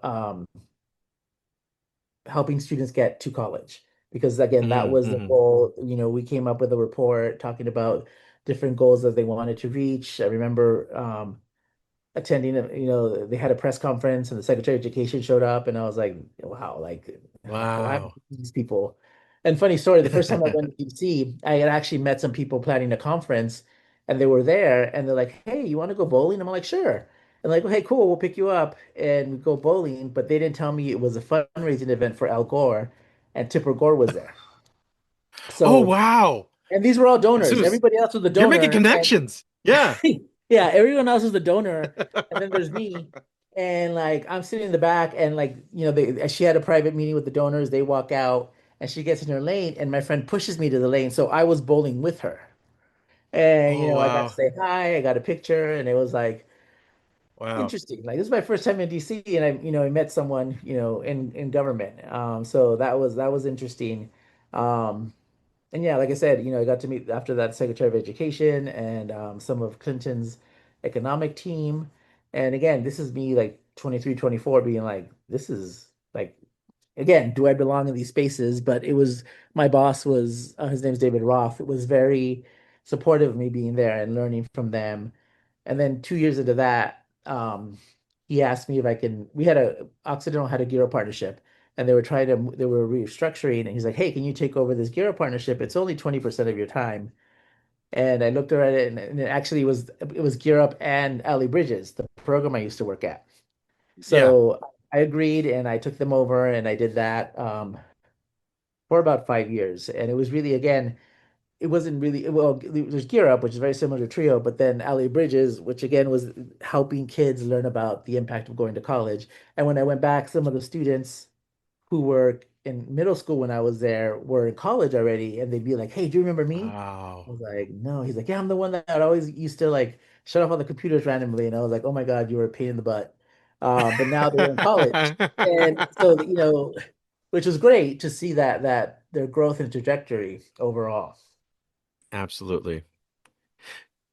helping students get to college. Because again, that was the Mm-hmm. goal. We came up with a report talking about different goals that they wanted to reach. I remember attending, they had a press conference and the Secretary of Education showed up, and I was like, wow, like why Wow. these people? And funny story, the first time I went to DC, I had actually met some people planning a conference, and they were there, and they're like, hey, you want to go bowling? I'm like, sure. And like, hey, cool, we'll pick you up and we go bowling. But they didn't tell me it was a fundraising event for Al Gore, and Tipper Gore was there. Oh, So, wow. and these were all donors. Zeus, Everybody else was a you're making donor, and connections. Yeah. yeah, everyone else is the donor, and then there's me, and like I'm sitting in the back, and like she had a private meeting with the donors. They walk out, and she gets in her lane, and my friend pushes me to the lane, so I was bowling with her, and Oh, I got to wow. say hi, I got a picture, and it was like Wow. interesting. Like this is my first time in DC, and I met someone in government. So that was interesting. Um, and yeah, like I said, I got to meet after that Secretary of Education and some of Clinton's economic team. And again, this is me like 23, 24, being like, this is like, again, do I belong in these spaces? But it was, my boss was, his name's David Roth. It was very supportive of me being there and learning from them. And then 2 years into that, he asked me if I can. We had Occidental had a Giro partnership, and they were restructuring. And he's like, "Hey, can you take over this Giro partnership? It's only 20% of your time." And I looked at it, and it actually it was Gear Up and Alley Bridges, the program I used to work at. Yeah. So I agreed, and I took them over, and I did that for about 5 years. And it was really, again, it wasn't really, well, there's Gear Up, which is very similar to Trio, but then Alley Bridges, which again was helping kids learn about the impact of going to college. And when I went back, some of the students who were in middle school when I was there were in college already, and they'd be like, "Hey, do you remember me?" I Wow. was like, "No." He's like, "Yeah, I'm the one that always used to like shut off all the computers randomly." And I was like, "Oh my God, you were a pain in the butt." but now they're in college. And so, which was great to see that their growth and trajectory overall. Absolutely.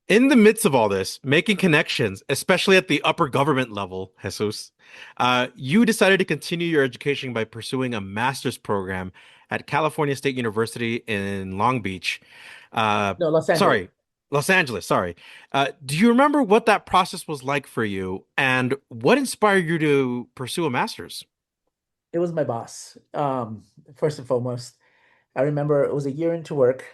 In the midst of all this, making connections, especially at the upper government level, Jesus, you decided to continue your education by pursuing a master's program at California State University in Long Beach. Uh, No, Los Angeles. sorry, Los Angeles, sorry. Do you remember what that process was like for you and what inspired you to pursue a master's? It was my boss. First and foremost, I remember it was a year into work.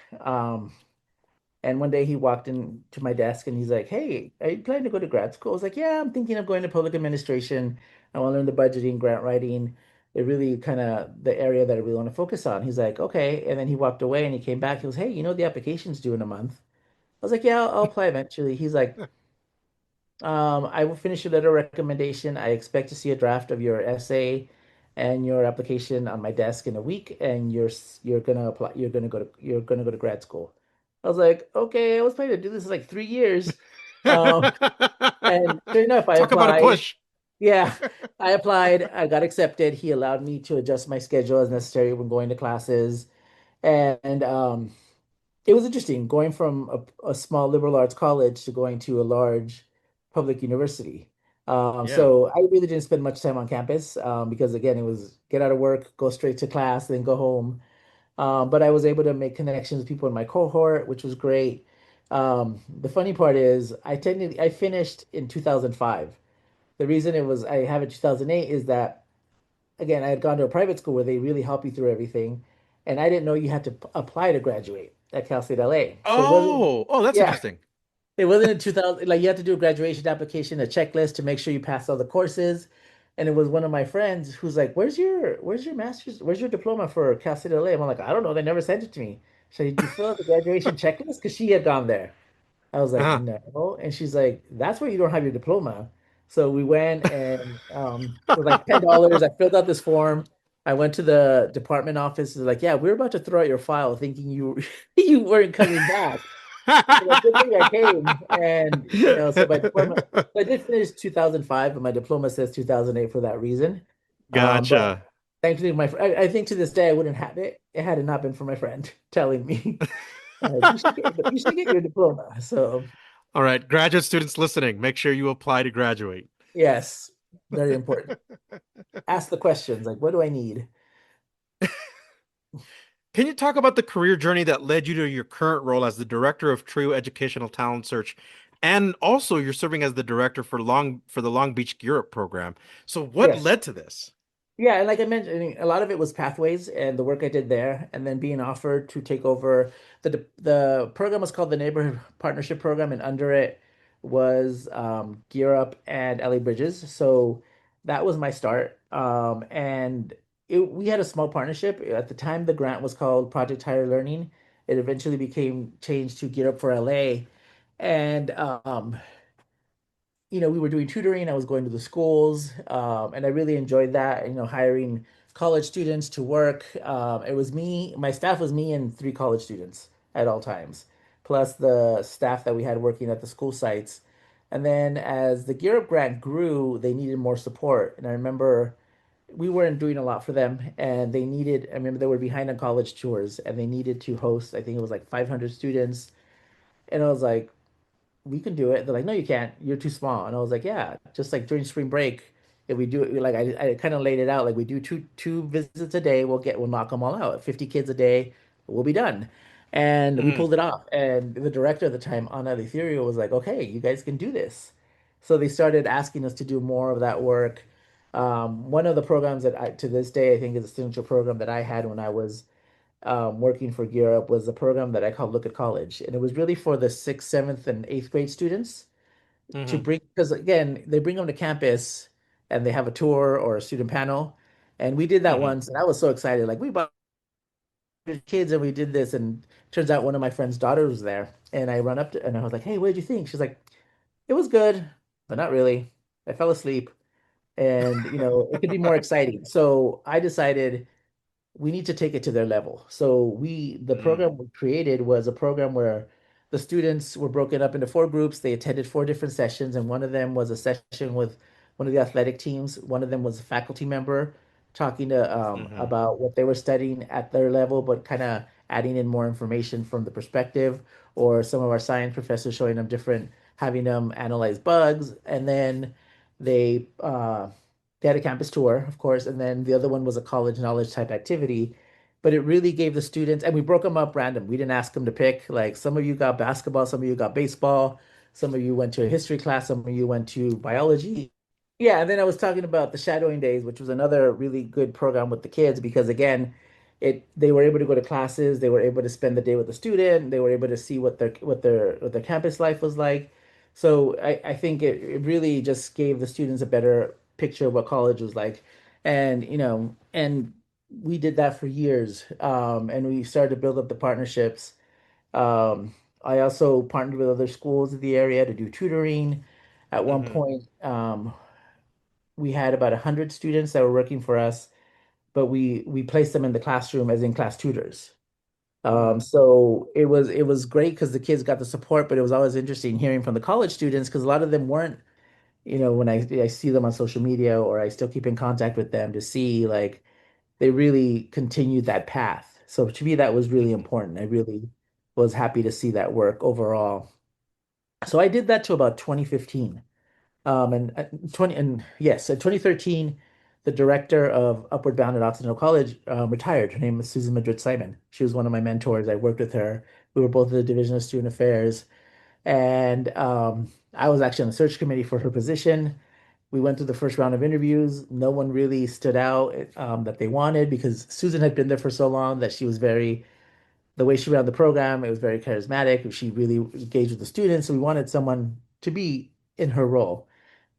And one day he walked into my desk and he's like, "Hey, are you planning to go to grad school?" I was like, "Yeah, I'm thinking of going to public administration. I want to learn the budgeting, grant writing. It really kind of the area that I really want to focus on." He's like, "Okay." And then he walked away and he came back. He goes, "Hey, the application's due in a month." I was like, "Yeah, I'll apply eventually." He's like, I will finish your letter of recommendation. I expect to see a draft of your essay and your application on my desk in a week, and you're gonna apply. You're gonna go to grad school. I was like, okay. I was planning to do this in like 3 years, um, and sure enough, I Talk about a applied. push. Yeah, I applied. I got accepted. He allowed me to adjust my schedule as necessary when going to classes, and it was interesting going from a small liberal arts college to going to a large public university. Yeah. So I really didn't spend much time on campus because again, it was get out of work, go straight to class, then go home. But I was able to make connections with people in my cohort, which was great. The funny part is I finished in 2005. The reason it was I have it 2008 is that again, I had gone to a private school where they really help you through everything, and I didn't know you had to apply to graduate at Cal State LA. So it wasn't, Oh, that's yeah, interesting. it wasn't in 2000. Like you had to do a graduation application, a checklist to make sure you pass all the courses. And it was one of my friends who's like, "Where's your master's? Where's your diploma for Cal State LA?" I'm like, "I don't know. They never sent it to me." So did you fill out the graduation checklist? Because she had gone there. I was like, Uh-huh. no. And she's like, that's where you don't have your diploma. So we went and it was like $10. I filled out this form. I went to the department office. They're like, yeah, we're about to throw out your file thinking you you weren't coming back. So like, good thing I came. And so my diploma, so I did finish 2005, but my diploma says 2008 for that reason. But Gotcha. thankfully, I think to this day I wouldn't have it. It had it not been for my friend telling me, you should get your diploma. So All right, graduate students listening, make sure you apply to graduate. yes, very important. Ask the questions like, what do I need? Can you talk about the career journey that led you to your current role as the director of TRIO Educational Talent Search, and also you're serving as the director for the Long Beach Gear Up program. So what Yes. led to this? Yeah, and like I mentioned, I mean, a lot of it was pathways and the work I did there, and then being offered to take over the program was called the Neighborhood Partnership Program, and under it was Gear Up and LA Bridges. So that was my start. And we had a small partnership at the time. The grant was called Project Higher Learning. It eventually became changed to Gear Up for LA, and we were doing tutoring. I was going to the schools, and I really enjoyed that. Hiring college students to work. It was me, my staff was me and three college students at all times, plus the staff that we had working at the school sites. And then as the Gear Up grant grew, they needed more support. And I remember we weren't doing a lot for them, and I remember they were behind on college tours, and they needed to host, I think it was like 500 students. And I was like, we can do it. They're like, no, you can't. You're too small. And I was like, yeah, just like during spring break, if we do it, like I kind of laid it out, like we do two visits a day, we'll knock them all out. 50 kids a day, we'll be done. And we Mm, pulled it off. And the director at the time, Anna Ethereal, was like, okay, you guys can do this. So they started asking us to do more of that work. One of the programs that to this day, I think is a signature program that I had when I was working for Gear Up was a program that I called Look at College. And it was really for the sixth, seventh, and eighth grade students to hmm bring, because again, they bring them to campus and they have a tour or a student panel. And we did that hmm once, and I was so excited. Like, we brought kids and we did this. And turns out one of my friend's daughter was there. And I run up to, and I was like, hey, what did you think? She's like, it was good, but not really. I fell asleep. And, it could be more exciting. So I decided we need to take it to their level. So the mm, program we created was a program where the students were broken up into four groups. They attended four different sessions, and one of them was a session with one of the athletic teams. One of them was a faculty member talking to Mm-hmm. about what they were studying at their level, but kind of adding in more information from the perspective, or some of our science professors showing them different, having them analyze bugs, and then they uh, they had a campus tour, of course, and then the other one was a college knowledge type activity. But it really gave the students, and we broke them up random. We didn't ask them to pick. Like some of you got basketball, some of you got baseball, some of you went to a history class, some of you went to biology. Yeah, and then I was talking about the shadowing days, which was another really good program with the kids because again, it they were able to go to classes, they were able to spend the day with the student, they were able to see what their campus life was like. So I think it really just gave the students a better picture of what college was like. And and we did that for years. And we started to build up the partnerships. Um, I also partnered with other schools in the area to do tutoring. At one Mm-hmm. point, we had about 100 students that were working for us, but we placed them in the classroom as in class tutors. Mm. So it was great because the kids got the support, but it was always interesting hearing from the college students because a lot of them weren't, when I see them on social media or I still keep in contact with them to see like they really continued that path. So to me, that was really Mm-hmm. important. I really was happy to see that work overall. So I did that to about 2015. In 2013, the director of Upward Bound at Occidental College retired. Her name was Susan Madrid Simon. She was one of my mentors. I worked with her. We were both in the Division of Student Affairs, and I was actually on the search committee for her position. We went through the first round of interviews. No one really stood out that they wanted because Susan had been there for so long that she was the way she ran the program, it was very charismatic. She really engaged with the students. So we wanted someone to be in her role.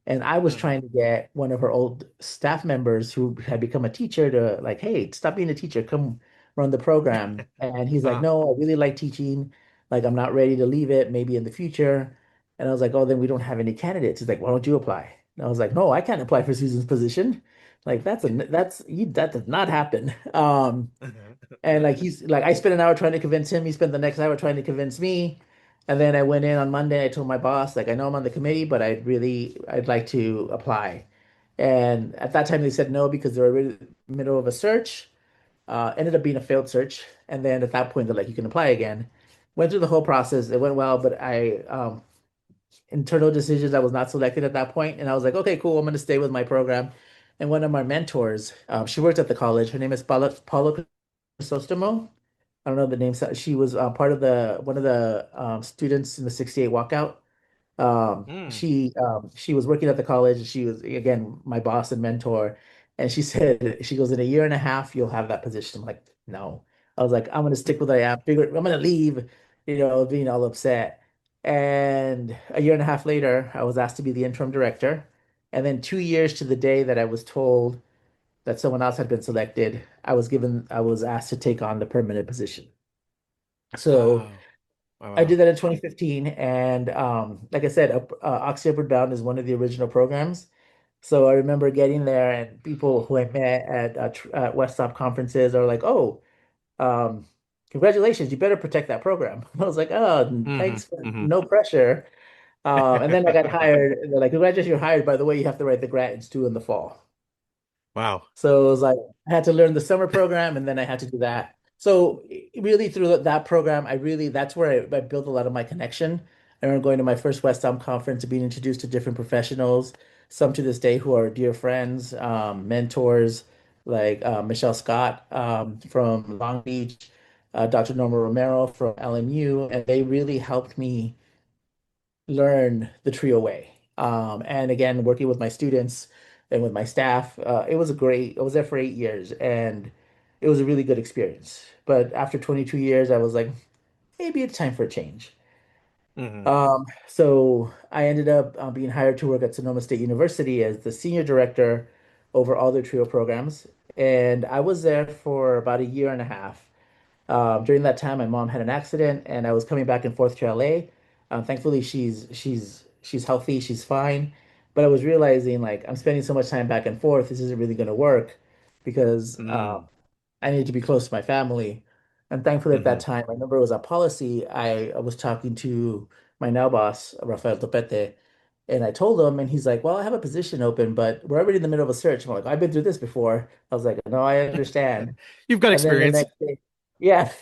And I was Mm-hmm. trying to get one of her old staff members who had become a teacher to like, hey, stop being a teacher, come run the program. And he's like, Uh, no, I really like teaching. Like, I'm not ready to leave it, maybe in the future. And I was like, oh, then we don't have any candidates. He's like, why don't you apply? And I was like, no, I can't apply for Susan's position. Like, that does not happen. And like he's like, I spent an hour trying to convince him. He spent the next hour trying to convince me. And then I went in on Monday. I told my boss, like, I know I'm on the committee, but I'd like to apply. And at that time, they said no because they were in the middle of a search. Ended up being a failed search. And then at that point, they're like, you can apply again. Went through the whole process. It went well, but internal decisions, I was not selected at that point. And I was like, okay, cool. I'm going to stay with my program. And one of my mentors, she worked at the college. Her name is Paula Crisostomo. I don't know the name. She was part of the one of the students in the 68 walkout. mm. She was working at the college. She was again my boss and mentor, and she said she goes in a year and a half you'll have that position. I'm like, no. I was like, I'm gonna stick with what I am. Figure I'm gonna leave, being all upset. And a year and a half later, I was asked to be the interim director. And then 2 years to the day that I was told that someone else had been selected, I was asked to take on the permanent position. So Oh, oh, I wow. did that in 2015, and like I said, Oxy Upward Bound is one of the original programs. So I remember getting there, and people who I met at WESTOP conferences are like, "Oh, um, congratulations! You better protect that program." I was like, "Oh, Mm-hmm. thanks, for Mm-hmm. no pressure." And then I got hired. And they're like, "Congratulations, you're hired. By the way, you have to write the grant. It's due in the fall." Wow. So it was like I had to learn the summer program and then I had to do that. So really through that program, that's where I built a lot of my connection. I remember going to my first WestOM conference and being introduced to different professionals, some to this day who are dear friends, mentors, like Michelle Scott from Long Beach, Dr. Norma Romero from LMU, and they really helped me learn the Trio way. And again, working with my students and with my staff, I was there for 8 years and it was a really good experience. But after 22 years, I was like, maybe it's time for a change. Mm-hmm. So I ended up being hired to work at Sonoma State University as the senior director over all their Trio programs. And I was there for about a year and a half. During that time, my mom had an accident, and I was coming back and forth to LA. Thankfully, she's healthy, she's fine. But I was realizing like I'm spending so much time back and forth. This isn't really going to work because Mm. I need to be close to my family. And thankfully, at that Mm-hmm. time, I remember it was a policy. I was talking to my now boss, Rafael Topete, And I told him, and he's like, "Well, I have a position open, but we're already in the middle of a search." I'm like, "I've been through this before." I was like, "No, I understand." You've got And then the experience. next day, yeah,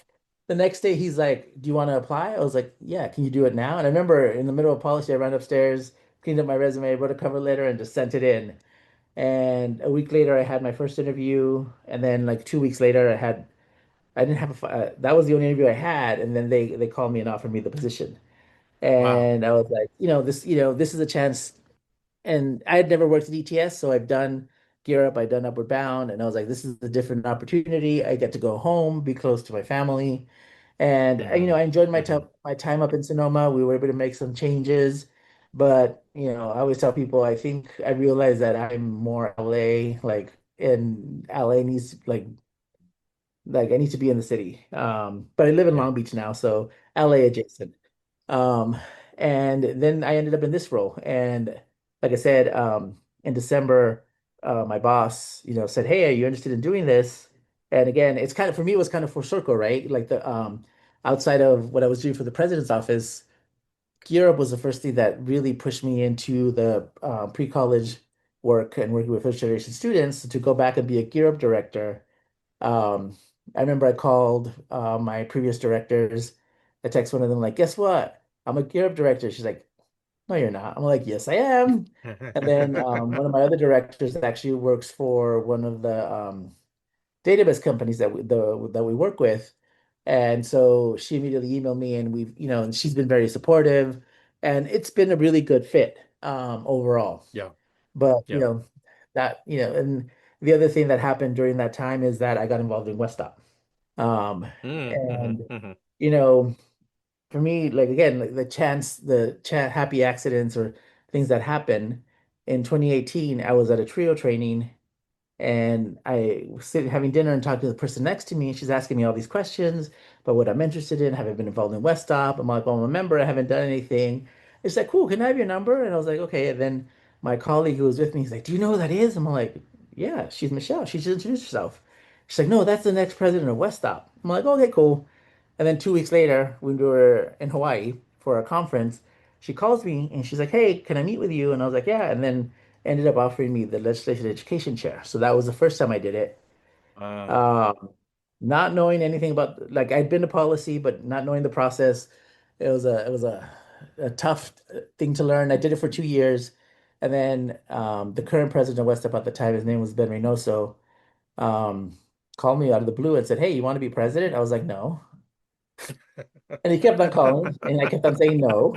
the next day he's like, "Do you want to apply?" I was like, "Yeah, can you do it now?" And I remember in the middle of policy, I ran upstairs, cleaned up my resume, wrote a cover letter, and just sent it in. And a week later, I had my first interview, and then like 2 weeks later, I didn't have that was the only interview I had, and then they called me and offered me the position. Wow. And I was like, this is a chance. And I had never worked at ETS, so I've done Gear Up, I've done Upward Bound, and I was like, this is a different opportunity. I get to go home, be close to my family. And Hmm. I enjoyed Hmm. my time up in Sonoma. We were able to make some changes, but I always tell people I think I realized that I'm more LA, like, and LA needs like I need to be in the city. But I live in Yeah. Long Beach now, so LA adjacent. Um, and then I ended up in this role. And like I said, in December, my boss, said, "Hey, are you interested in doing this?" And again, it's kind of for me, it was kind of full circle, right? Like the outside of what I was doing for the president's office, Europe was the first thing that really pushed me into the pre-college work and working with first generation students to go back and be a Gear Up director. um, I remember I called my previous directors. I text one of them like, "Guess what? I'm a gear up director." She's like, "No, you're not." I'm like, "Yes, I am." And then one of my other directors actually works for one of the database companies that we work with. And so she immediately emailed me, and and she's been very supportive, and it's been a really good fit overall. Yeah. But Yeah. and the other thing that happened during that time is that I got involved in WESTOP. Um, Mm-hmm. and Hmm. you know, for me, like again, like the happy accidents or things that happen in 2018, I was at a trio training, and I was sitting having dinner and talking to the person next to me, and she's asking me all these questions about what I'm interested in. Have I been involved in Weststop? I'm like, well, I'm a member. I haven't done anything. It's like, cool, can I have your number? And I was like, okay. And then my colleague who was with me, he's like, do you know who that is? I'm like, yeah, she's Michelle. She should introduce herself. She's like, no, that's the next president of Weststop. I'm like, okay, cool. And then 2 weeks later, when we were in Hawaii for a conference, she calls me and she's like, hey, can I meet with you? And I was like, yeah. And then ended up offering me the legislative education chair. So that was the first time I did it. Wow. Um, Not knowing anything about, like, I'd been to policy, but not knowing the process. It was a tough thing to learn. I did it for 2 years. And then the current president of West Up at the time, his name was Ben Reynoso, um, called me out of the blue and said, hey, you want to be president? I was like, no. And he kept on calling, and I kept on saying no.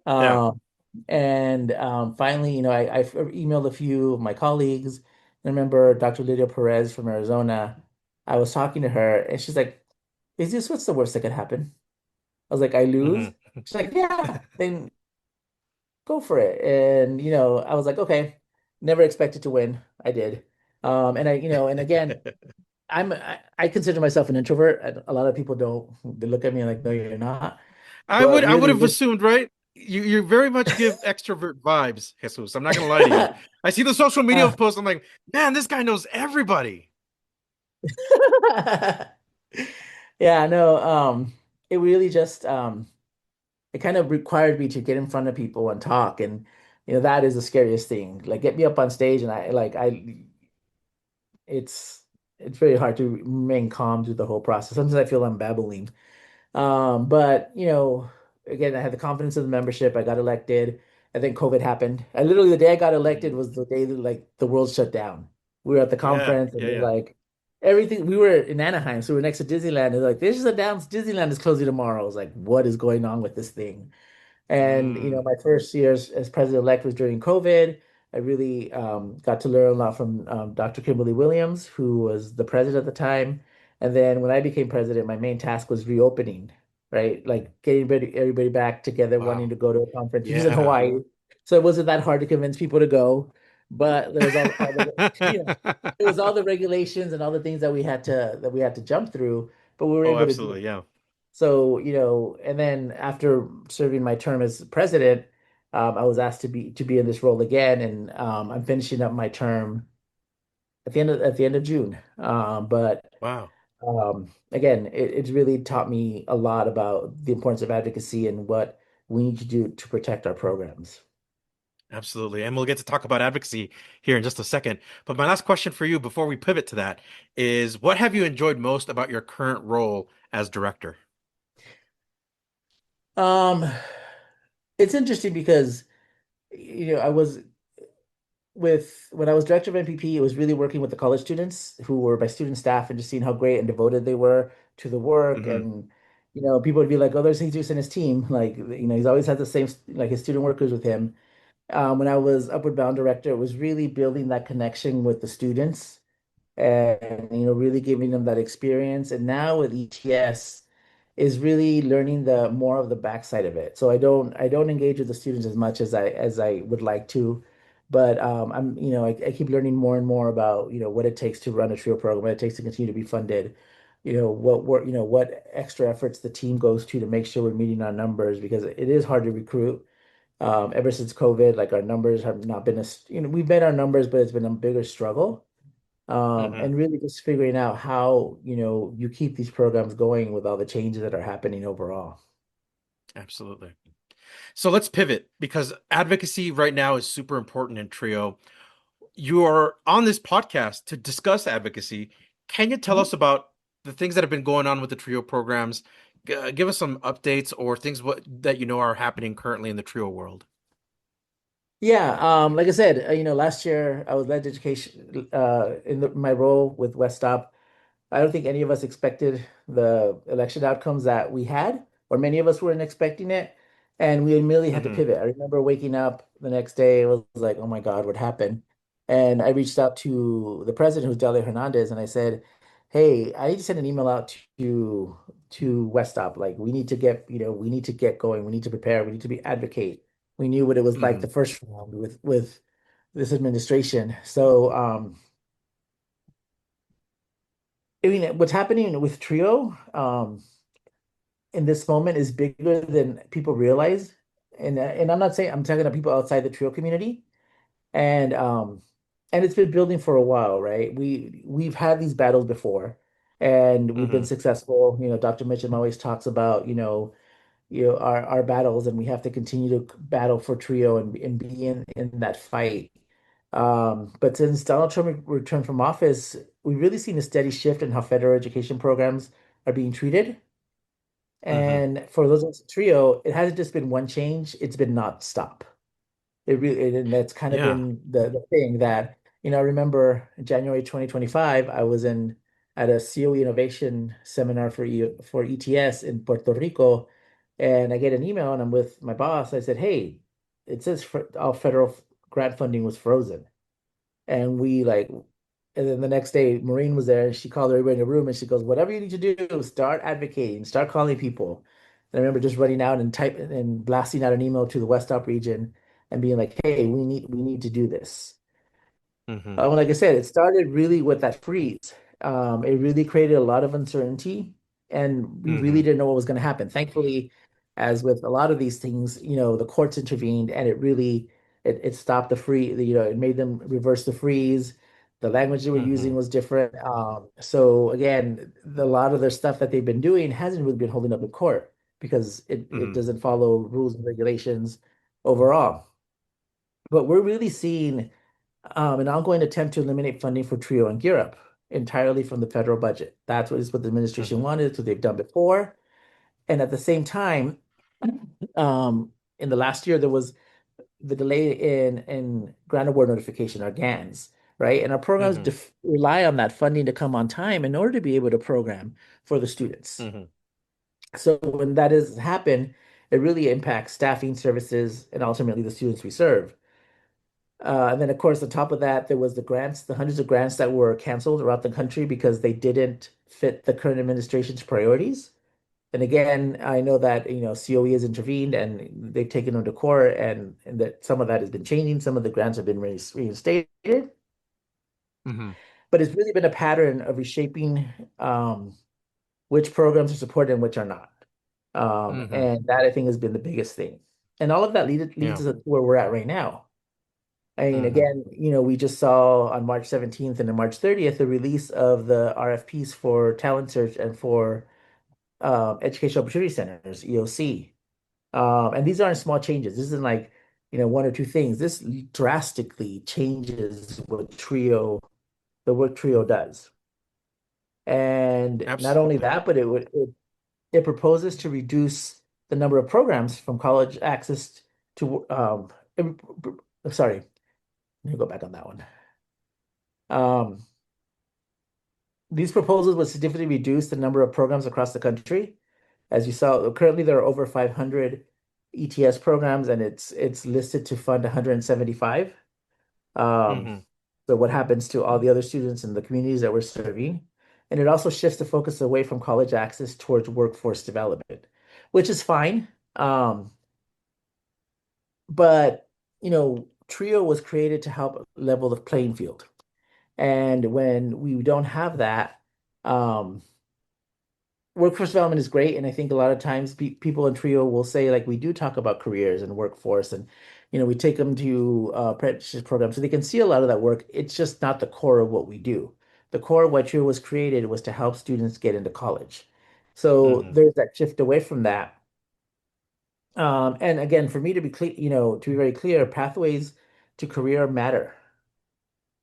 Yeah. Um, and finally, I emailed a few of my colleagues. I remember Dr. Lydia Perez from Arizona. I was talking to her, and she's like, "Is this what's the worst that could happen?" I was like, "I lose." Hmm. She's like, "Yeah, then go for it." And I was like, "Okay." Never expected to win. I did. And again, I consider myself an introvert. A lot of people don't. They look at me like, "No, you're not." But I would really, have assumed, right? You very much give extrovert vibes, Jesus. I'm not gonna lie to you. I see the social media uh, posts. I'm like, man, this guy knows everybody. Yeah, no, it really just it kind of required me to get in front of people and talk, and that is the scariest thing. Like get me up on stage, and I it's it's very hard to remain calm through the whole process. Sometimes I feel I'm babbling. But again, I had the confidence of the membership. I got elected, and then COVID happened. And literally the day I got elected Mhm. was the day that like the world shut down. We were at the Yeah, conference, and yeah, they're yeah. like everything. We were in Anaheim, so we were next to Disneyland. They're like, "This is announced Disneyland is closing tomorrow." I was like, "What is going on with this thing?" And Mm. my first year as president-elect was during COVID. I really got to learn a lot from Dr. Kimberly Williams, who was the president at the time. And then when I became president, my main task was reopening, right? Like getting everybody back together, wanting Wow. to go to a conference. It was in Yeah. Hawaii, so it wasn't that hard to convince people to go. But there was all the it was all the regulations and all the things that we had to jump through, but we were Oh, able to do it. absolutely. Yeah. So, and then after serving my term as president, I was asked to be in this role again, and I'm finishing up my term at the end of June. But Wow. again, it's really taught me a lot about the importance of advocacy and what we need to do to protect our programs. Absolutely. And we'll get to talk about advocacy here in just a second. But my last question for you before we pivot to that is what have you enjoyed most about your current role as director? Um, it's interesting because I was with when I was director of NPP, it was really working with the college students who were my student staff and just seeing how great and devoted they were to the work. Hmm. And people would be like, "Oh, there's Jesus and his team." Like, he's always had the same like his student workers with him. When I was Upward Bound director, it was really building that connection with the students and really giving them that experience. And now with ETS is really learning the more of the backside of it. So I don't engage with the students as much as I would like to, but I keep learning more and more about what it takes to run a TRIO program, what it takes to continue to be funded. What extra efforts the team goes to make sure we're meeting our numbers because it is hard to recruit. Ever since COVID, like our numbers have not been as, we've met our numbers, but it's been a bigger struggle. Hmm. And really just figuring out how, you keep these programs going with all the changes that are happening overall. Absolutely. So let's pivot because advocacy right now is super important in Trio. You are on this podcast to discuss advocacy. Can you tell Mhm. us about the things that have been going on with the Trio programs? Give us some updates or things that you know are happening currently in the Trio world. Yeah, like I said, last year I was led education in my role with WESTOP. I don't think any of us expected the election outcomes that we had, or many of us weren't expecting it. And we immediately had to Hmm. pivot. I remember waking up the next day, it was like, oh my God, what happened? And I reached out to the president, who's Dele Hernandez, and I said, hey, I need to send an email out to Westop. Like we need to get going. We need to prepare. We need to be advocate. We knew what it was like Hmm. the first round with this administration. So I mean, what's happening with Trio in this moment is bigger than people realize. And I'm not saying I'm talking to people outside the Trio community, and it's been building for a while, right? We've had these battles before, and we've been Hmm. successful. Dr. Mitchum always talks about our battles, and we have to continue to battle for Trio and be in that fight. But since Donald Trump returned from office, we've really seen a steady shift in how federal education programs are being treated. Hmm. And for those of us at Trio, it hasn't just been one change, it's been nonstop. And that's kind of Yeah. been the thing that, I remember in January 2025, I was at a COE innovation seminar for ETS in Puerto Rico, and I get an email and I'm with my boss. I said, hey, it says all federal grant funding was frozen. And and then the next day, Maureen was there and she called everybody in the room and she goes, whatever you need to do, start advocating, start calling people. And I remember just running out and typing and blasting out an email to the West Top region and being like, hey, we need to do this. Hmm. Like I said, it started really with that freeze. It really created a lot of uncertainty, and we really Hmm. didn't know what was going to happen. Thankfully, as with a lot of these things, the courts intervened, and it stopped the free. It made them reverse the freeze. The language they were using Hmm. was different. So again, a lot of the stuff that they've been doing hasn't really been holding up in court because it Hmm. doesn't follow rules and regulations overall. But we're really seeing an ongoing attempt to eliminate funding for TRIO and Gear Up entirely from the federal budget. That's what the administration Hmm. wanted. It's what they've done before. And at the same time, in the last year, there was the delay in grant award notification, our GANs, right? And our programs Hmm. rely on that funding to come on time in order to be able to program for the students. Hmm. So when that has happened, it really impacts staffing services and ultimately the students we serve. And then, of course, on top of that, there was the grants, the hundreds of grants that were canceled throughout the country because they didn't fit the current administration's priorities. And again, I know that COE has intervened and they've taken them to court, and that some of that has been changing. Some of the grants have been reinstated, Hmm. but it's really been a pattern of reshaping which programs are supported and which are not. Hmm. And that I think has been the biggest thing. And all of that leads Yeah. us to where we're at right now. I mean, Hmm. again, we just saw on March 17th and on March 30th the release of the RFPs for talent search and for educational opportunity centers, EOC. And these aren't small changes. This isn't like one or two things. This drastically changes the work Trio does. And not only Absolutely. that, but it proposes to reduce the number of programs from college access to sorry, let me go back on that one. Um, these proposals would significantly reduce the number of programs across the country. As you saw, currently there are over 500 ETS programs, and it's listed to fund 175. Um, Hmm. so what happens to all the other students in the communities that we're serving? And it also shifts the focus away from college access towards workforce development, which is fine. But Trio was created to help level the playing field. And when we don't have that, um, workforce development is great. And I think a lot of times people in Trio will say, like, we do talk about careers and workforce, and we take them to apprenticeship programs so they can see a lot of that work. It's just not the core of what we do. The core of what Trio was created was to help students get into college. So Hmm. there's that shift away from that. And again, for me to be clear, to be very clear, pathways to career matter.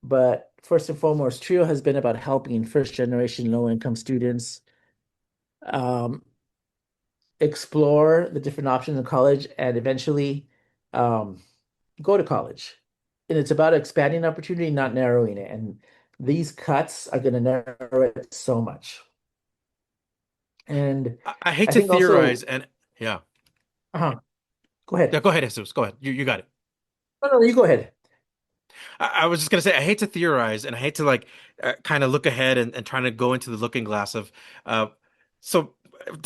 But first and foremost, Trio has been about helping first generation low income students um, explore the different options in college and eventually um, go to college. And it's about expanding opportunity, not narrowing it. And these cuts are going to narrow it so much. And I hate I to think theorize, also, and yeah, go yeah. ahead. Go ahead, Jesus. Go ahead. You got it. No, no, you go ahead. I was just gonna say I hate to theorize, and I hate to like kind of look ahead and trying to go into the looking glass of. Uh, so,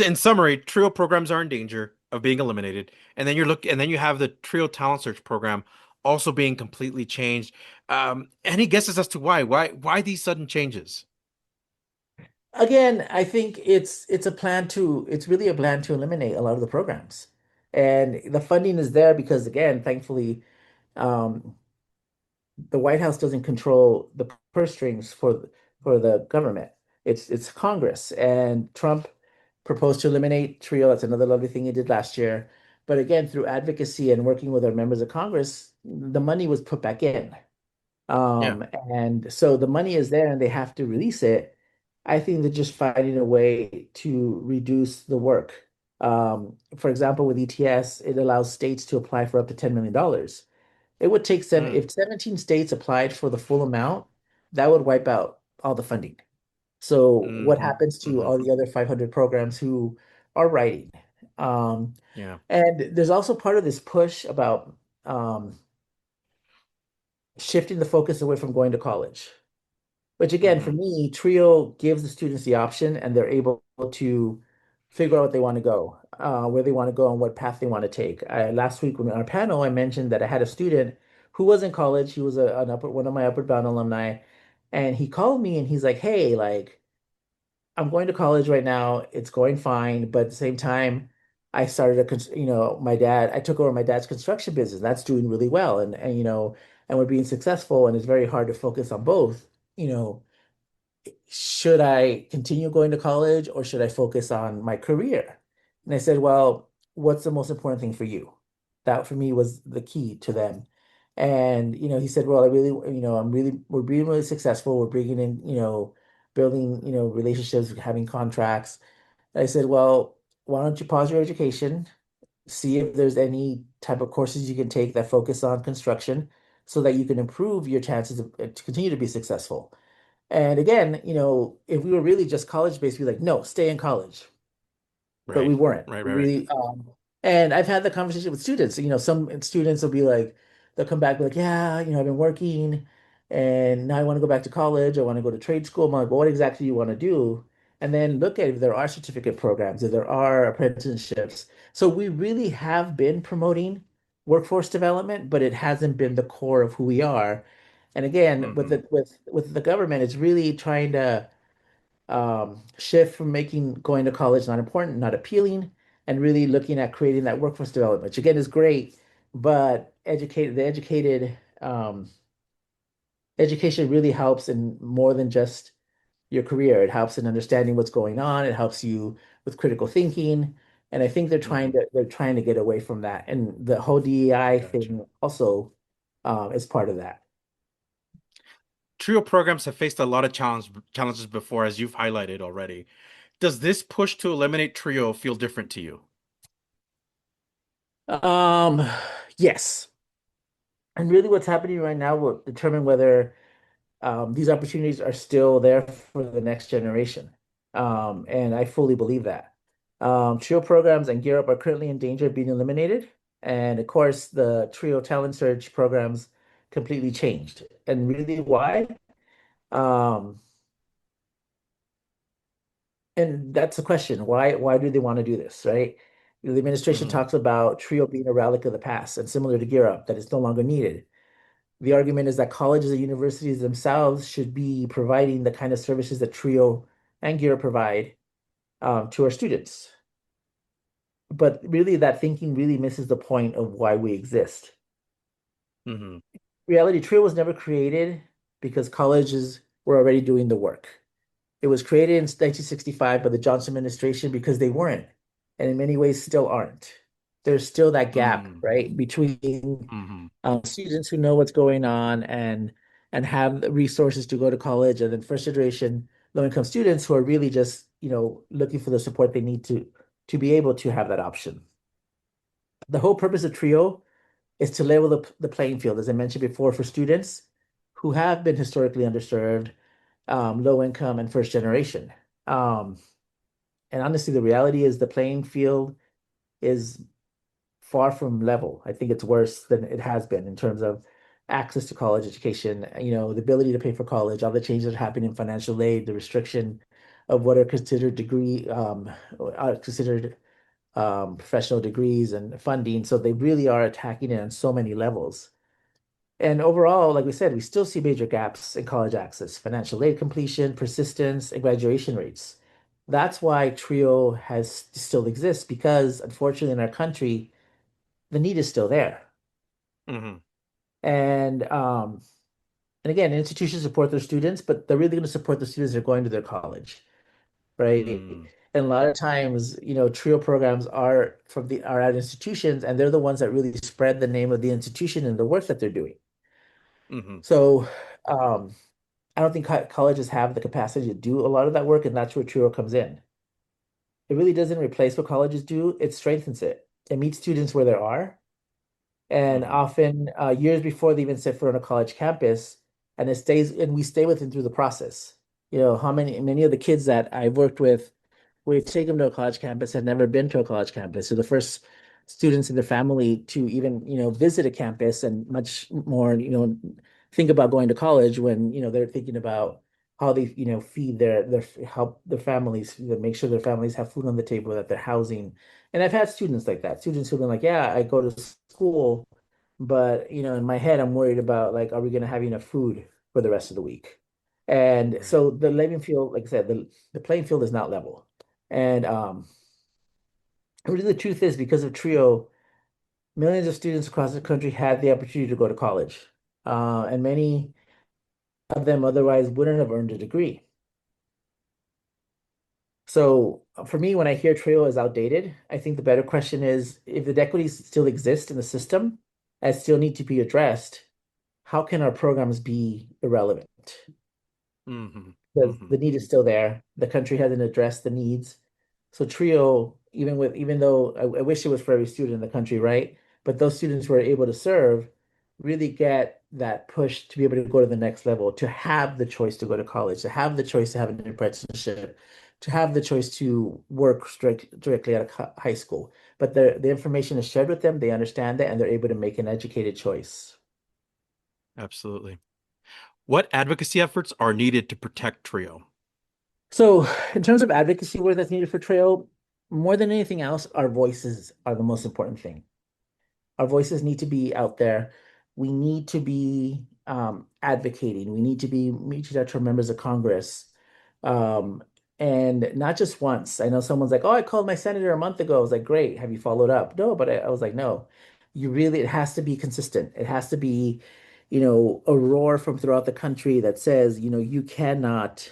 in summary, trio programs are in danger of being eliminated, and then you have the trio talent search program also being completely changed. Any guesses as to why? Why these sudden changes? Again, I think it's really a plan to eliminate a lot of the programs. And the funding is there because, again, thankfully, um, the White House doesn't control the purse strings for the government. It's Congress, and Trump proposed to eliminate TRIO. That's another lovely thing he did last year. But again, through advocacy and working with our members of Congress, the money was put back in. Yeah. And so the money is there and they have to release it. I think they're just finding a way to reduce the work. For example, with ETS, it allows states to apply for up to $10 million. It would take Mm, if 17 states applied for the full amount, that would wipe out all the funding. So what hmm. happens to Hmm. all the other 500 programs who are writing? Um, Yeah. and there's also part of this push about um, shifting the focus away from going to college. Which again, for Hmm. me, Trio gives the students the option and they're able to figure out what they want to go, where they want to go and what path they want to take. Last week on our panel, I mentioned that I had a student who was in college. He was one of my Upward Bound alumni. And he called me and he's like, hey, like, I'm going to college right now. It's going fine. But at the same time, I started I took over my dad's construction business. That's doing really well. And we're being successful. And it's very hard to focus on both. You know, should I continue going to college or should I focus on my career? And I said, well, what's the most important thing for you? That for me was the key to them. And, he said, well, I really, we're being really successful. We're bringing in, building, relationships, having contracts. And I said, well, why don't you pause your education, see if there's any type of courses you can take that focus on construction so that you can improve your chances to continue to be successful. And again, if we were really just college based, we'd be like, no, stay in college. But we Right. weren't. Right. We Right. Right. really, and I've had the conversation with students. Some students will be like, they'll come back, be like, yeah, I've been working and now I want to go back to college. I want to go to trade school. I'm like, well, what exactly do you want to do? And then look at if there are certificate programs, if there are apprenticeships. So we really have been promoting workforce development, but it hasn't been the core of who we are. And again, with Hmm. the government, it's really trying to shift from making going to college not important, not appealing, and really looking at creating that workforce development, which again is great, but education really helps in more than just your career. It helps in understanding what's going on. It helps you with critical thinking. And I think Hmm. they're trying to get away from that. And the whole DEI Gotcha. thing also is part of that. Trio programs have faced a lot of challenges before, as you've highlighted already. Does this push to eliminate trio feel different to you? Um, yes. And really what's happening right now will determine whether these opportunities are still there for the next generation. And I fully believe that. Trio programs and Gear Up are currently in danger of being eliminated. And of course, the Trio Talent Search programs completely changed. And really why? Um, and that's the question. Why do they want to do this, right? The administration Hmm. talks about Trio being a relic of the past and similar to Gear Up, that it's no longer needed. The argument is that colleges and universities themselves should be providing the kind of services that Trio and Gear provide to our students. But really, that thinking really misses the point of why we exist. Hmm. Reality, Trio was never created because colleges were already doing the work. It was created in 1965 by the Johnson administration because they weren't, and in many ways still aren't. There's still that gap, Hmm. right, between Hmm. students who know what's going on and have the resources to go to college, and then first generation low-income students who are really just, looking for the support they need to be able to have that option. The whole purpose of TRIO is to level the playing field, as I mentioned before, for students who have been historically underserved, low income, and first generation. Um, and honestly, the reality is the playing field is far from level. I think it's worse than it has been in terms of access to college education, the ability to pay for college, all the changes that are happening in financial aid, the restriction of what are considered are considered professional degrees and funding. So they really are attacking it on so many levels. And overall, like we said, we still see major gaps in college access, financial aid completion, persistence, and graduation rates. That's why TRIO has still exists because unfortunately in our country, the need is still there. Hmm. And and again, institutions support their students, but they're really going to support the students that are going to their college, right? Hmm. And a lot of times, TRIO programs are at institutions, and they're the ones that really spread the name of the institution and the work that they're doing. Hmm. So um, I don't think colleges have the capacity to do a lot of that work, and that's where TRIO comes in. It really doesn't replace what colleges do; it strengthens it. It meets students where they are. And Hmm. often years before they even set foot on a college campus, and we stay with them through the process. How many of the kids that I've worked with, we take them to a college campus, had never been to a college campus. So the first students in their family to even, visit a campus and much more, think about going to college when, they're thinking about how they, feed their help their families, make sure their families have food on the table, that they're housing. And I've had students like that, students who've been like, yeah, I go to school, but in my head, I'm worried about like, are we going to have enough food for the rest of the week? And Right. so the living field, like I said, the playing field is not level. And really the truth is because of TRIO, millions of students across the country had the opportunity to go to college. And many of them otherwise wouldn't have earned a degree. So for me, when I hear TRIO is outdated, I think the better question is if the inequities still exist in the system and still need to be addressed, how can our programs be irrelevant? Hmm. Because Hmm. the need is still there. The country hasn't addressed the needs. So TRIO, even though I wish it was for every student in the country, right? But those students who are able to serve really get that push to be able to go to the next level, to have the choice to go to college, to have the choice to have an apprenticeship, to have the choice to work directly at a high school. But the information is shared with them, they understand that, and they're able to make an educated choice. Absolutely. What advocacy efforts are needed to protect trio? So, in terms of advocacy work that's needed for trail, more than anything else, our voices are the most important thing. Our voices need to be out there. We need to be advocating. We need to be reaching out to our members of Congress. Um, and not just once. I know someone's like, oh, I called my senator a month ago. I was like, great. Have you followed up? No, but I was like, no. It has to be consistent. It has to be, a roar from throughout the country that says, you cannot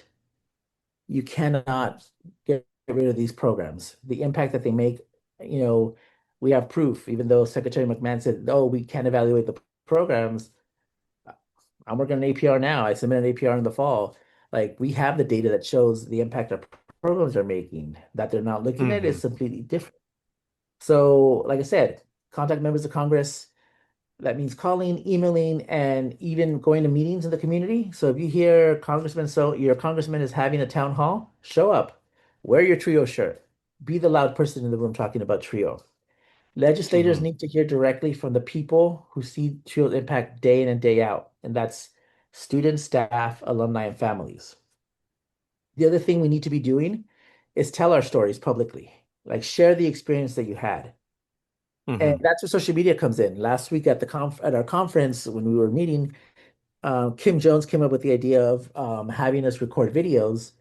get rid of these programs. The impact that they make you know, we have proof, even though Secretary McMahon said, oh, we can't evaluate the programs. I'm working on APR now. I submitted an APR in the fall. Like we have the data that shows the impact our programs are making. That they're not looking at Mm-hmm. is completely different. So, like I said, contact members of Congress. That means calling, emailing, and even going to meetings in the community. So if you hear Congressman, so your congressman is having a town hall, show up, wear your trio shirt, be the loud person in the room talking about trio. Legislators Mm-hmm. need to hear directly from the people who see trio's impact day in and day out, and that's students, staff, alumni, and families. The other thing we need to be doing is tell our stories publicly, like share the experience that you had. And Mm-hmm. that's where social media comes in. Last week at the at our conference when we were meeting, Kim Jones came up with the idea of having us record videos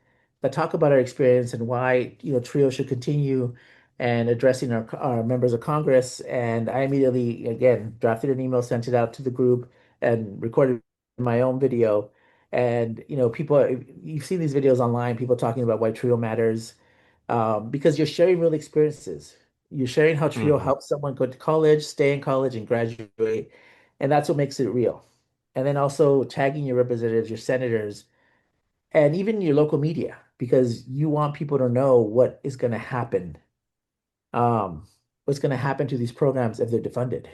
that talk about our experience and why Trio should continue and addressing our members of Congress. And I immediately again drafted an email, sent it out to the group, and recorded my own video. And people, you've seen these videos online, people talking about why Trio matters, because you're sharing real experiences. You're sharing how Trio Mm-hmm. helps someone go to college, stay in college, and graduate, and that's what makes it real. And then also tagging your representatives, your senators, and even your local media, because you want people to know what is going to happen, um, what's going to happen to these programs if they're defunded.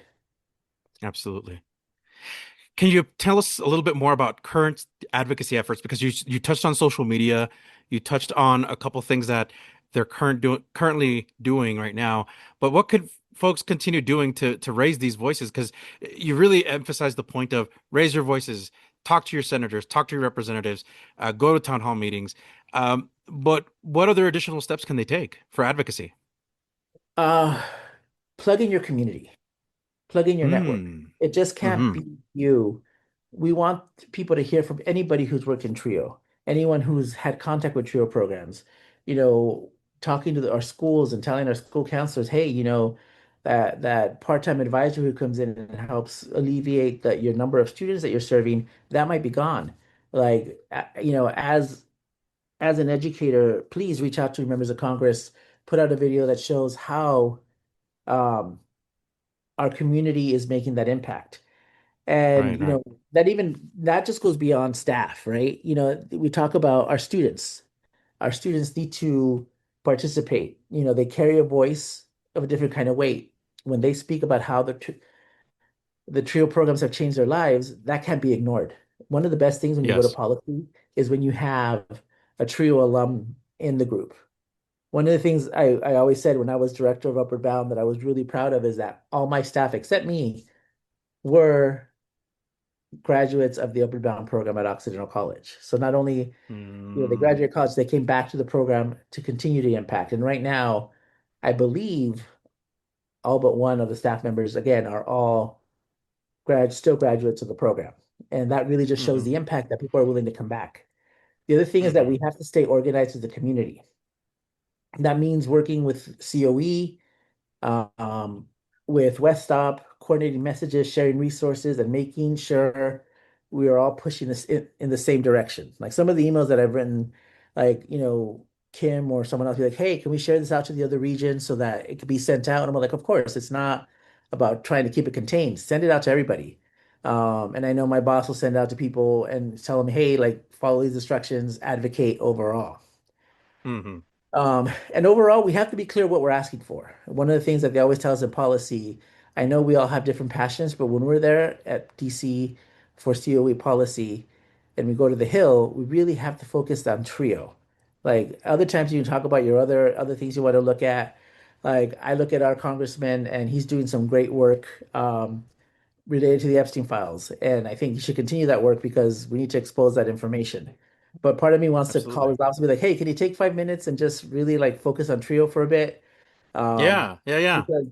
Absolutely. Can you tell us a little bit more about current advocacy efforts? Because you touched on social media, you touched on a couple things that they're currently doing right now. But what could folks continue doing to raise these voices? Because you really emphasize the point of raise your voices, talk to your senators, talk to your representatives, go to town hall meetings. But what other additional steps can they take for advocacy? Uh, Plug in your community. Plug in your network. Mm. It just can't Mm-hmm. be you. We want people to hear from anybody who's worked in Trio, anyone who's had contact with Trio programs, you know, talking to our schools and telling our school counselors, hey, that part-time advisor who comes in and helps alleviate your number of students that you're serving, that might be gone. Like, as an educator, please reach out to members of Congress, put out a video that shows how um, our community is making that impact. And, Right, right. that just goes beyond staff, right? We talk about our students. Our students need to participate. They carry a voice of a different kind of weight. When they speak about how the TRIO programs have changed their lives, that can't be ignored. One of the best things when you go to Yes. policy is when you have a TRIO alum in the group. One of the things I always said when I was director of Upward Bound that I was really proud of is that all my staff, except me, were graduates of the Upward Bound program at Occidental College. So not only, they Mm. graduated college, they came back to the program to continue to impact. And right now, I believe all but one of the staff members, again, are all still graduates of the program. And that really just shows Mm-hmm. the impact that people are willing to come back. The other thing is that Mm-hmm. we have to stay organized as a community. That means working with COE, um, with WESTOP, coordinating messages, sharing resources, and making sure we are all pushing this in the same direction. Like some of the emails that I've written, like, Kim or someone else be like, hey, can we share this out to the other regions so that it could be sent out? And I'm like, of course, it's not about trying to keep it contained. Send it out to everybody. And I know my boss will send it out to people and tell them, hey, like, follow these instructions, advocate overall. Mm-hmm. And overall, we have to be clear what we're asking for. One of the things that they always tell us in policy, I know we all have different passions, but when we're there at DC for COE policy and we go to the Hill, we really have to focus on trio. Like other times you can talk about your other things you want to look at. Like I look at our congressman and he's doing some great work related to the Epstein files. And I think you should continue that work because we need to expose that information. But part of me wants to call Absolutely. his office and be like, hey, can you take 5 minutes and just really like focus on Trio for a bit? Um, Yeah, yeah, yeah. because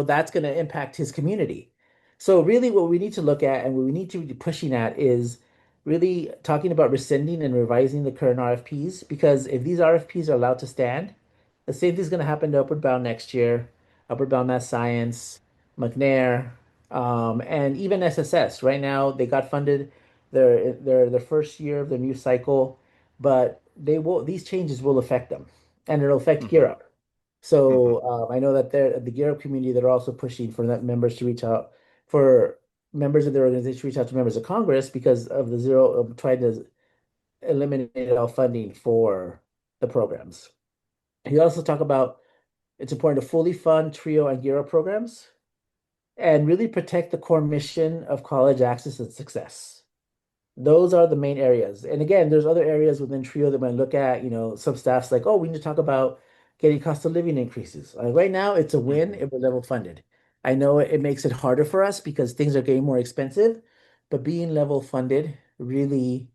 that's going to impact his community. So really what we need to look at and what we need to be pushing at is really talking about rescinding and revising the current RFPs because if these RFPs are allowed to stand, the same thing's going to happen to Upward Bound next year, Upward Bound Math Science, McNair, and even SSS. Right now, they got funded their first year of their new cycle, but these changes will affect them, and it'll affect Mm-hmm. Gear Up. Mm-hmm. So I know that they're the Gear Up community, they're also pushing for that members to reach out for members of their organization to reach out to members of Congress because of the zero of trying to eliminate all funding for the programs. He also talked about it's important to fully fund TRIO and Gear Up programs and really protect the core mission of college access and success. Those are the main areas. And again, there's other areas within TRIO that when I look at, some staff's like, oh, we need to talk about getting cost of living increases. Right now, it's a win Mm-hmm. if we're level funded. I know it makes it harder for us because things are getting more expensive, but being level funded really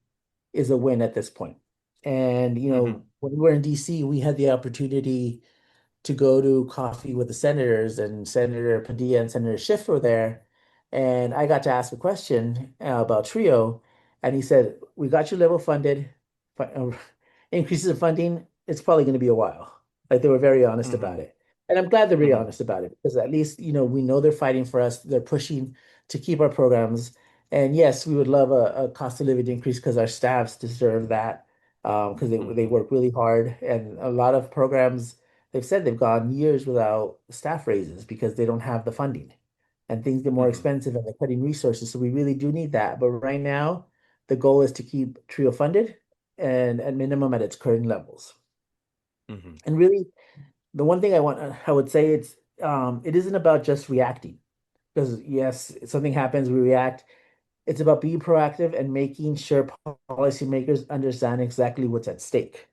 is a win at this point. And, Mm-hmm. when we were in DC, we had the opportunity to go to coffee with the senators, and Senator Padilla and Senator Schiff were there. And I got to ask a question about TRIO, and he said, "We got you level funded. Increases in funding, it's probably going to be a while." Like they were very honest about Mm-hmm. it. And I'm glad they're very Mm-hmm. honest about it because at least, we know they're fighting for us. They're pushing to keep our programs. And yes, we would love a cost of living increase because our staffs deserve that because they Mm-hmm. work really hard. And a lot of programs, they've said they've gone years without staff raises because they don't have the funding and things get more Mm-hmm. expensive and they're cutting resources. So we really do need that. But right now, the goal is to keep TRIO funded and at minimum at its current levels. Mm-hmm. And really, the one thing I would say it isn't about just reacting because yes, something happens, we react. It's about being proactive and making sure policymakers understand exactly what's at stake.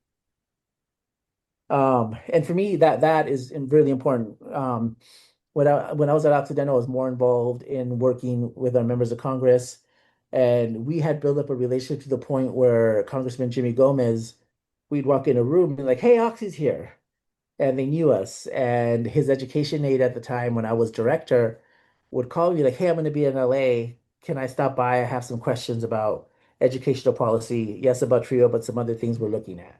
And for me, that is really important. When I was at Occidental, I was more involved in working with our members of Congress, and we had built up a relationship to the point where Congressman Jimmy Gomez, we'd walk in a room and be like, "Hey, Oxy's here," and they knew us. And his education aide at the time, when I was director, would call me like, "Hey, I'm going to be in LA. Can I stop by? I have some questions about educational policy. Yes, about TRIO, but some other things we're looking at."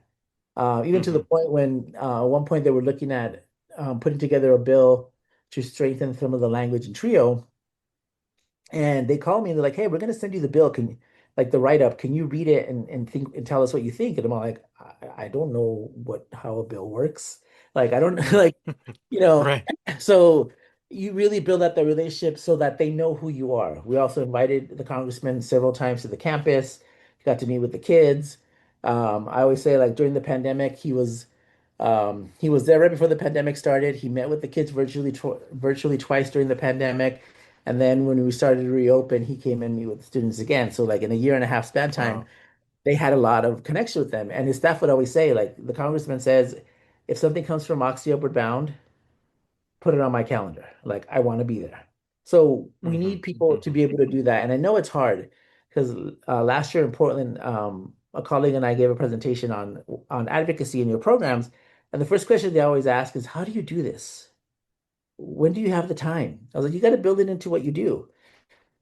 Even to the Mm-hmm. point when at one point they were looking at putting together a bill to strengthen some of the language in TRIO. And they called me and they're like, "Hey, we're going to send you the bill. Like the write-up, can you read it and think and tell us what you think?" And I'm like, I don't know how a bill works. Like, I don't like, you know, Right. so you really build up that relationship so that they know who you are. We also invited the congressman several times to the campus, got to meet with the kids. I always say like during the pandemic, he was there right before the pandemic started. He met with the kids virtually twice during the pandemic. And then when we started to reopen, he came and meet with the students again. So like in a year and a half span time, Wow. they had a lot of connection with them. And his staff would always say, like the congressman says, if something comes from Oxy Upward Bound, put it on my calendar. Like I want to be there. So we Mm-hmm. need people to Mm-hmm. be able to do that. And I know it's hard because last year in Portland, a colleague and I gave a presentation on advocacy in your programs. And the first question they always ask is, how do you do this? When do you have the time? I was like, you got to build it into what you do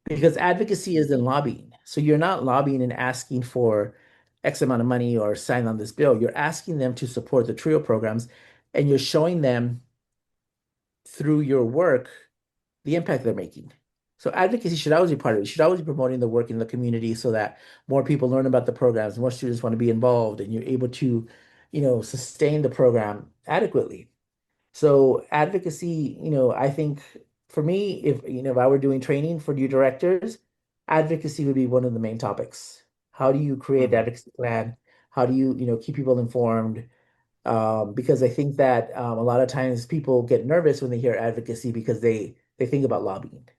because advocacy is in lobbying. So you're not lobbying and asking for X amount of money or sign on this bill. You're asking them to support the TRIO programs and you're showing them through your work the impact they're making. So advocacy should always be part of it. You should always be promoting the work in the community so that more people learn about the programs, more students want to be involved, and you're able to, sustain the program adequately. So advocacy, I think for me, if I were doing training for new directors, advocacy would be one of the main topics. How do you create an Mm-hmm. advocacy plan? How do you, keep people informed? Because I think that a lot of times people get nervous when they hear advocacy because they think about lobbying,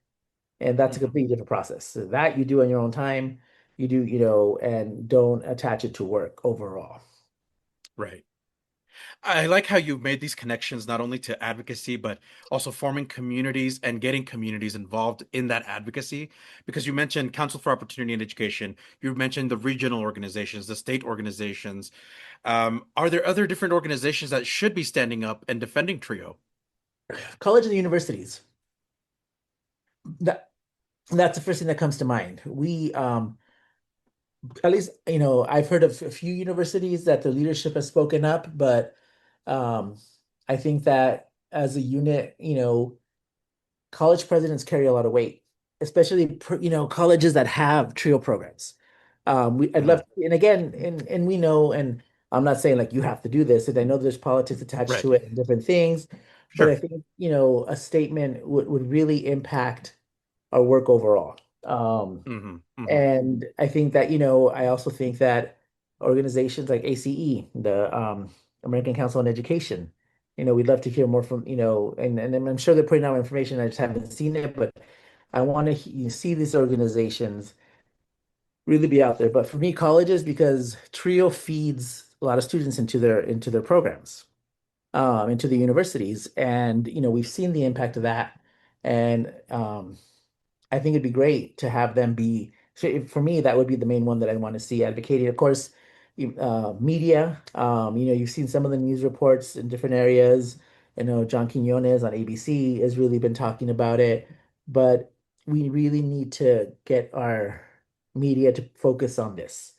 and that's a Mm-hmm. completely different process. So that you do on your own time, you do, and don't attach it to work overall. Right. I like how you made these connections not only to advocacy, but also forming communities and getting communities involved in that advocacy. Because you mentioned Council for Opportunity and Education, you mentioned the regional organizations, the state organizations. Are there other different organizations that should be standing up and defending TRIO? Colleges and universities. That that's the first thing that comes to mind. We at least, I've heard of a few universities that the leadership has spoken up, but um, I think that as a unit, college presidents carry a lot of weight, especially colleges that have TRIO programs. I'd Hmm. love, and again, and we know, and I'm not saying like you have to do this, and I know there's politics attached Right. to it and different things, but I Sure. think, a statement would really impact our work overall. Hmm. Hmm. And I think that, I also think that organizations like ACE, the American Council on Education, we'd love to hear more from, and I'm sure they're putting out information. I just haven't seen it, but I want to see these organizations really be out there. But for me, colleges, because Trio feeds a lot of students into their programs, into the universities, and we've seen the impact of that. And I think it'd be great to have them be, for me, that would be the main one that I want to see advocating. Of course, media, you've seen some of the news reports in different areas. John Quinones on ABC has really been talking about it, but we really need to get our media to focus on this.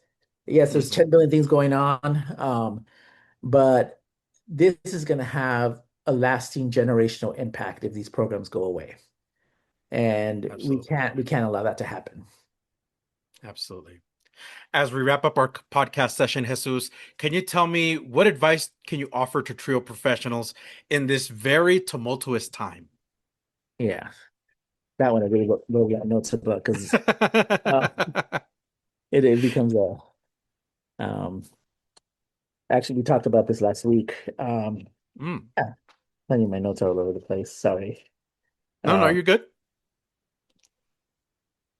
Yes, there's Hmm. 10 billion things going on, but this is going to have a lasting generational impact if these programs go away. And we Absolutely. can't we can't allow that to happen. Absolutely. As we wrap up our podcast session, Jesus, can you tell me what advice can you offer to trio professionals in this very tumultuous time? Yeah, that one I really wrote got notes about because uh, it becomes a um. Actually, we talked about this last week. Mm. Yeah, I think my notes are all over the place. Sorry. No, no, Um, you're good.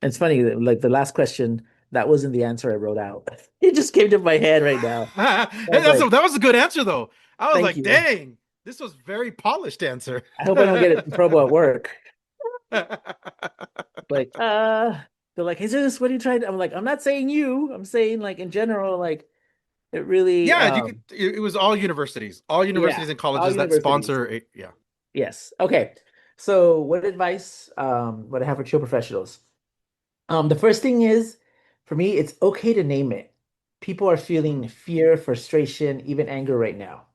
it's funny that, like the last question that wasn't the answer I wrote out. It just came to my head right now. I Hey, was like, that was a good answer, though. I was "Thank like, you." dang, this was very polished answer. I hope I don't get it in trouble at work. Like, they're like, Jesus, what are you trying to? I'm like, I'm not saying you. I'm saying like in general, like it really, Yeah, you could. It was all yeah, universities and all colleges that universities. sponsor it. Yeah. Yes. Okay. So what advice would I have for chill professionals? The first thing is for me, it's okay to name it. People are feeling Mm. fear, frustration, even anger right now.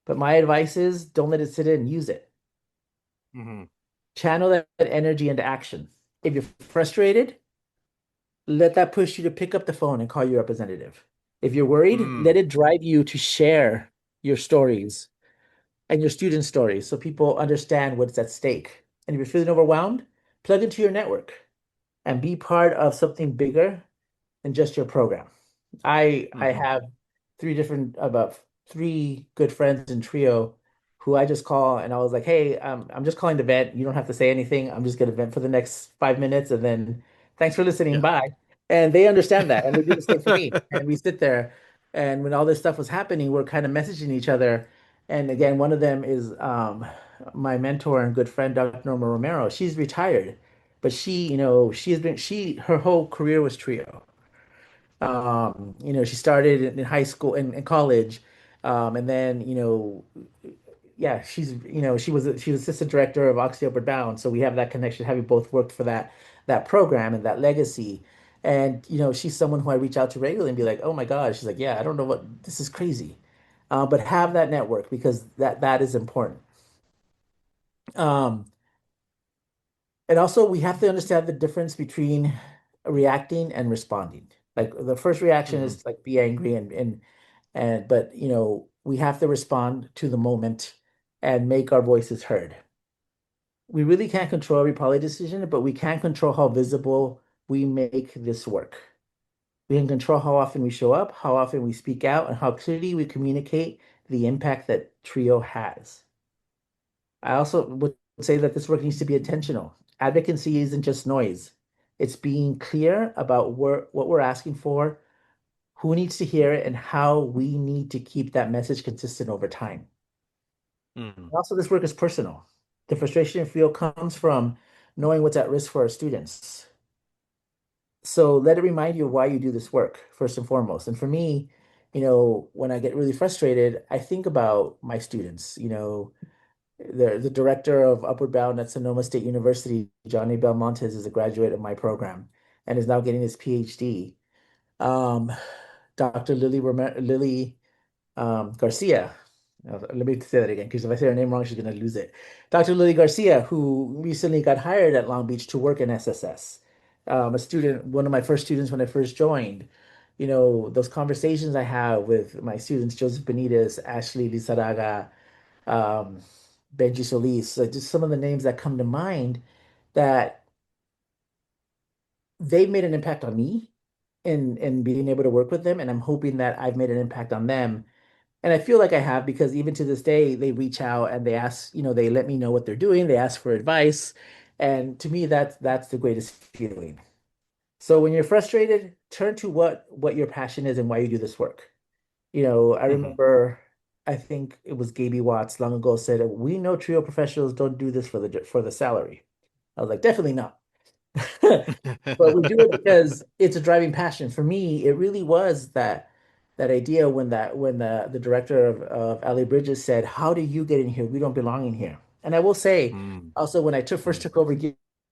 But my advice is don't let it sit in, use it. Hmm. Channel that energy into action. If you're frustrated, let that push you to pick up the phone and call your representative. If you're worried, Mm. let it drive you to share your stories and your student stories so people understand what's at stake. And if you're feeling overwhelmed, plug into your network and be part of something bigger than just your program. I Hmm. have about three good friends in Trio who I just call and I was like, hey, I'm just calling to vent. You don't have to say anything. I'm just gonna vent for the next 5 minutes and then thanks for listening. Yeah. Bye. And they understand that and they do the same for me. And we sit there and when all this stuff was happening, we're kind of messaging each other. And again, one of them is my mentor and good friend, Dr. Norma Romero. She's retired, but her whole career was Trio. She started in high school and college, and then yeah, she was assistant director of Oxy Upward Bound, so we have that connection, having both worked for that program and that legacy. And she's someone who I reach out to regularly and be like, oh my God, she's like, yeah, I don't know what this is crazy, but have that network because that is important. Um, And also, we have to understand the difference between reacting and responding. Like the first reaction Hmm. is like be angry but we have to respond to the moment and make our voices heard. We really can't control every poly decision, but we can control how visible we make this work. We can control how often we show up, how often we speak out, and how clearly we communicate the impact that Trio has. I also would say that this work needs to be intentional. Advocacy isn't just noise. It's being clear about what we're asking for, who needs to hear it, and how we need to keep that message consistent over time. Hmm. Also, this work is personal. The frustration you feel comes from knowing what's at risk for our students. So let it remind you of why you do this work, first and foremost. And for me, when I get really frustrated, I think about my students. The director of Upward Bound at Sonoma State University, Johnny Belmontes, is a graduate of my program and is now getting his PhD. Um, Dr. Lily Garcia. Let me say that again, because if I say her name wrong, she's going to lose it. Dr. Lily Garcia, who recently got hired at Long Beach to work in SSS. A student, one of my first students when I first joined. those conversations I have with my students, Joseph Benitez, Ashley Lizaraga, um, Benji Solis, just some of the names that come to mind that they've made an impact on me in being able to work with them. And I'm hoping that I've made an impact on them. And I feel like I have because even to this day, they reach out and they ask, they let me know what they're doing. They ask for advice. And to me, that's the greatest feeling. So when you're frustrated, turn to what your passion is and why you do this work. I Hmm. remember, I think it was Gaby Watts long ago said, "We know trio professionals don't do this for the salary." I was like, definitely not. But we do it because it's a driving passion. For me, it really was that idea when the director of LA Bridges said, "How do you get in here? We don't belong in here." And I will say, Mm, also when I first mm, took over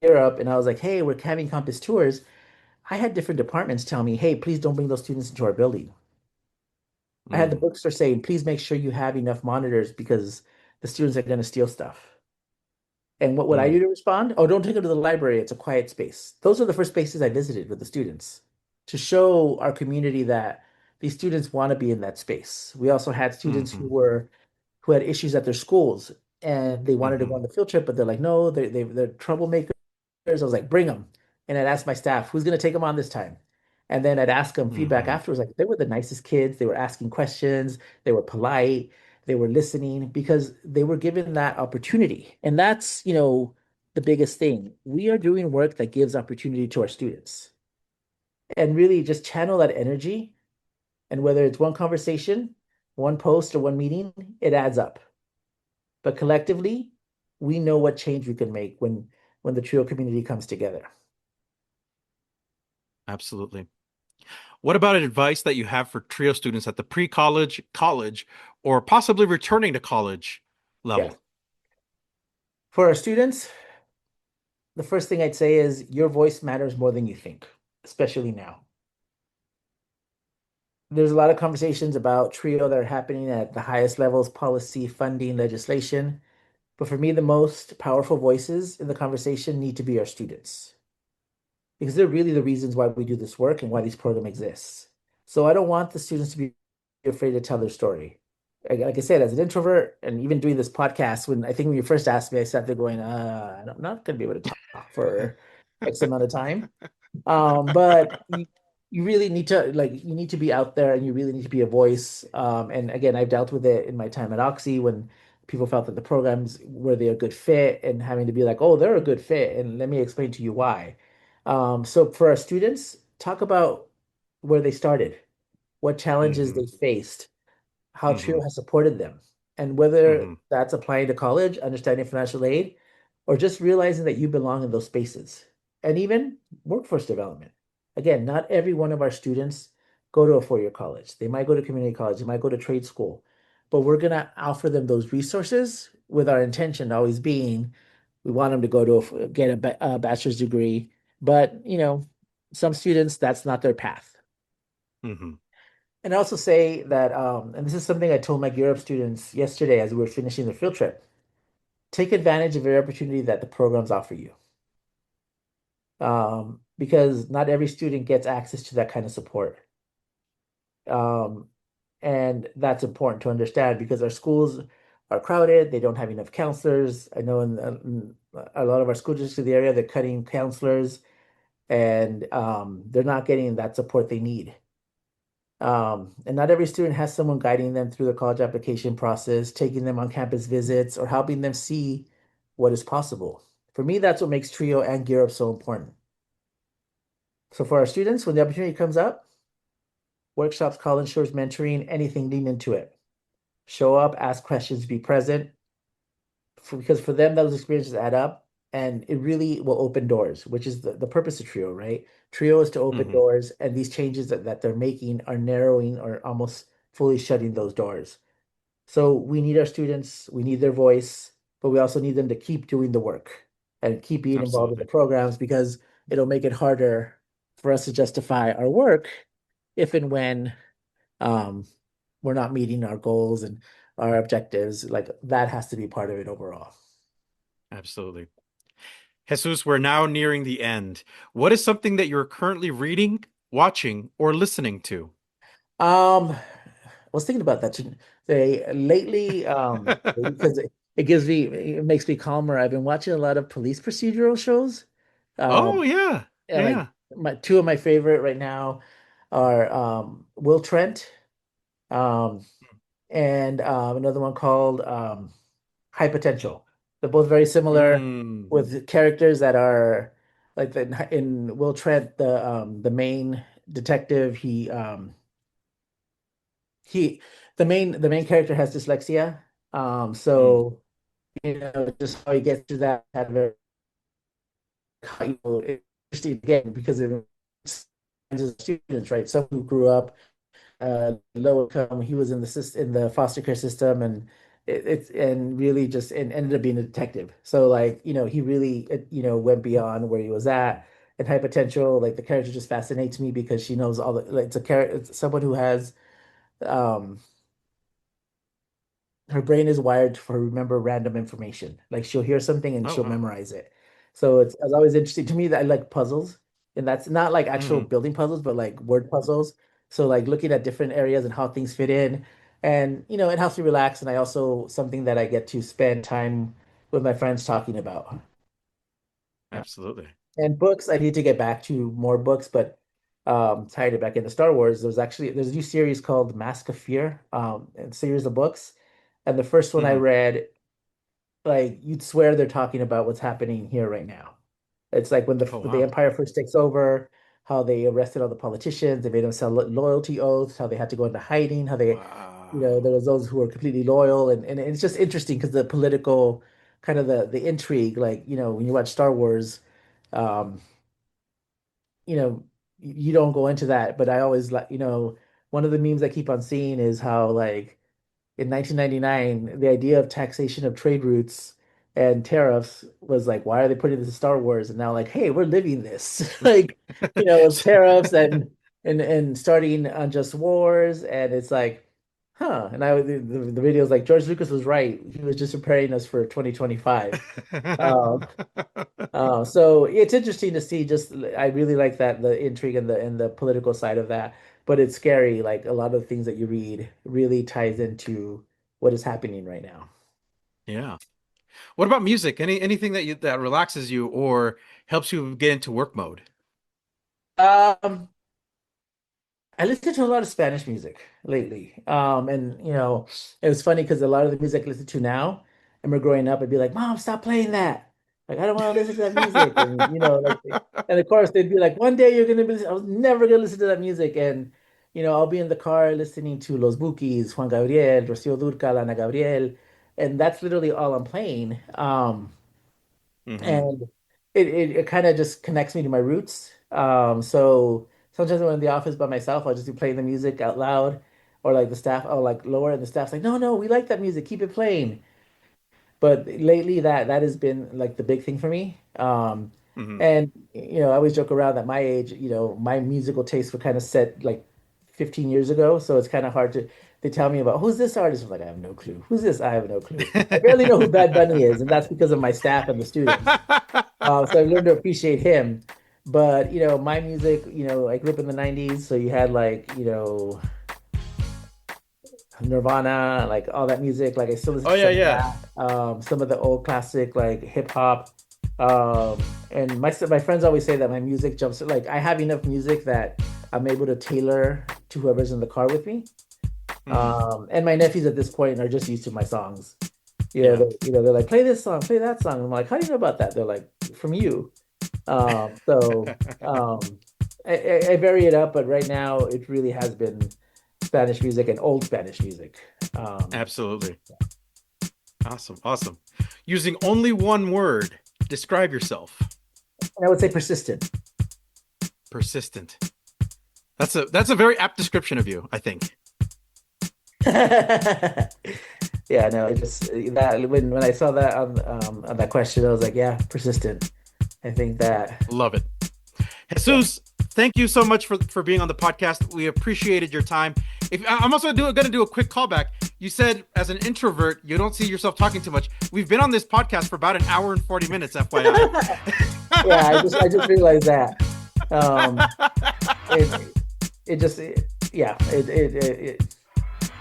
Europe and I was like, "Hey, we're having campus tours," I had different departments tell me, "Hey, please don't bring those students into our building." I had the mm, bookstore saying, "Please make sure you have enough monitors because the students are going to steal stuff." And what would I do mm, to respond? Oh, don't take them to the library. It's a quiet space. Those are the first spaces I visited with the students to show our community that these students want to be in that space. We also had students mhm, who had issues at their schools and they wanted to go mhm, on the field trip, but they're like, no, they're troublemakers. I was like, bring them. And I'd ask my staff, who's going to take them on this time? And then I'd ask them feedback mhm, afterwards. Like they were the nicest kids. They were asking questions. They were polite. They were listening because they were given that opportunity. And that's, the biggest thing. We are doing work that gives opportunity to our students and really just channel that energy. And whether it's one conversation, one post, or one meeting, it adds up. But collectively, we know what change we can make when the trio community comes together. absolutely. What about advice that you have for trio students at the pre-college, college, or possibly returning to college Yeah. level? For our students, the first thing I'd say is your voice matters more than you think, especially now. There's a lot of conversations about trio that are happening at the highest levels, policy, funding, legislation. But for me, the most powerful voices in the conversation need to be our students because they're really the reasons why we do this work and why these program exists. So I don't want the students to be afraid to tell their story. Like I said, as an introvert, and even doing this podcast, when you first asked me, I sat there going, I'm not going to be able to talk for X amount of time. But you really need to you need to be out there and you really need to be a voice. And again, I've dealt with it in my time at Oxy when people felt that the programs were they a good fit and having to be like, oh, they're a good fit, and let me explain to you why. So for our students, talk about where they started, what challenges Hmm. they faced, how Trio Hmm. has supported them, and whether Hmm. that's applying to college, understanding financial aid, or just realizing that you belong in those spaces, and even workforce development. Again, not every one of our students go to a four-year college. They might go to community college, they might go to trade school, but we're going to offer them those resources with our intention always being we want them to go to get a bachelor's degree, but some students that's not their path. Hmm. And I also say that, and this is something I told my Gear Up students yesterday as we were finishing the field trip, take advantage of every opportunity that the programs offer you. Because not every student gets access to that kind of support. Um, and that's important to understand because our schools are crowded, they don't have enough counselors. I know in a lot of our school districts in the area, they're cutting counselors and they're not getting that support they need. And not every student has someone guiding them through the college application process, taking them on campus visits, or helping them see what is possible. For me, that's what makes Trio and Gear Up so important. So for our students, when the opportunity comes up, workshops, college tours, mentoring, anything, lean into it. Show up, ask questions, be present. Because for them, those experiences add up and it really will open doors, which is the purpose of Trio, right? Trio is to open Hmm. doors, and these changes that they're making are narrowing or almost fully shutting those doors. So we need our students, we need their voice, but we also need them to keep doing the work and keep being involved in the Absolutely. programs because it'll make it harder for us to justify our work if and when um, we're not meeting our goals and our objectives. Like that has to be part of it overall. Absolutely. Jesus, we're now nearing the end. What is something that you're currently reading watching, or listening to? I was thinking about that today lately, because it makes me calmer. I've been watching a lot of police procedural shows. Oh Um, yeah, and yeah, like yeah. my two of my favorite right now are Will Trent, um, and another one called High Potential. They're both very similar Mm. with characters that are like in Will Trent, the main detective, he the main character has dyslexia. Mm. So just how he gets through that had very interesting again because it students, right? Someone who grew up low income, he was in in the foster care system, and it's and really just and ended up being a detective. So like he really went beyond where he was at. And High Potential, like the character just fascinates me because she knows all the like it's a character, it's someone who has um her brain is wired for remember random information. Like she'll hear something and Oh she'll wow. memorize it. So it's always interesting to me that I like puzzles, and that's not like actual Mm. building puzzles, but like word puzzles. So like looking at different areas and how things fit in, and it helps me relax. And I also something that I get to spend time with my friends talking about. Absolutely. And books, I need to get back to more books, but tied it back into Star Wars. There's a new series called Mask of Fear, a series of books. And the first one I Mm. read, like you'd swear they're talking about what's happening here right now. It's like Oh when the wow. Empire first takes over, how they arrested all the politicians, they made them sign loyalty oaths, how they had to go into hiding, how they, there Wow. was those who were completely loyal, and it's just interesting because the political kind of the intrigue, like when you watch Star Wars, um, you don't go into that, but I always like, one of the memes I keep on seeing is how like in 1999, the idea of taxation of trade routes and tariffs was like, why are they putting this in Star Wars? And now, like, hey, we're living this. Like, it's tariffs and starting unjust wars, and it's like, huh? And the video's like George Lucas was right. He was just preparing us for 2025. Um, so it's interesting to see. Just I really like that the intrigue and the political side of that, but it's scary. Like a lot of the things that you read really ties into what is happening right now. Yeah. What about music? Anything that relaxes you or helps you get into work mode? Um, I listen to a lot of Spanish music lately. And it was funny because a lot of the music I listen to now, I remember growing up, I'd be like, Mom, stop playing that. Like, I don't want to listen to that music. And and of course they'd be like, one day you're gonna be, I was never gonna listen to that music. And I'll be in the car listening to Los Bukis, Juan Gabriel, Rocío Dúrcal, Ana Gabriel, and that's literally all I'm playing. Hmm. And it kind of just connects me to my roots. So sometimes when I'm in the office by myself, I'll just be playing the music out loud, or like the staff, I'll like lower, and the staff's like, no, no, we like that music, keep it playing. But lately, that has been like the big thing for me. Hmm. And I always joke around that my age, my musical tastes were kind of set like 15 years ago, so it's kind of hard to. They tell me about who's this artist. I'm like, I have no clue. Who's this? I have no clue. I barely know who Bad Bunny is, and that's because of my staff and the students. So I've learned to appreciate him. But my music, I grew up in the 90s, so you had like, Nirvana, like all that music. Like I still listen Oh to yeah, some of yeah. that. Some of the old classic like hip hop. And my friends always say that my music jumps like I have enough music that I'm able to tailor to whoever's in the car with me. Hmm. And my nephews at this point are just used to my songs. Yeah. They're like, play this song, play that song. I'm like, how do you know about that? They're like, from you. So I vary it up, but right now it really has been Spanish music and old Spanish music. Um, Absolutely. Awesome. Awesome. Using only one word, describe yourself. and I would say persistent. Persistent. That's a very apt description of you, I think. Yeah, no, it just that when I saw that on that question, I was like, yeah, persistent. I think that. Love it. Yeah. Jesus, thank you so much for being on the podcast. We appreciated your time. I'm also going to do a quick callback. You said as an introvert, you don't see yourself talking too much. We've been on this podcast for about an hour and 40 minutes, FYI. Yeah, I just realized that. It it just it, yeah it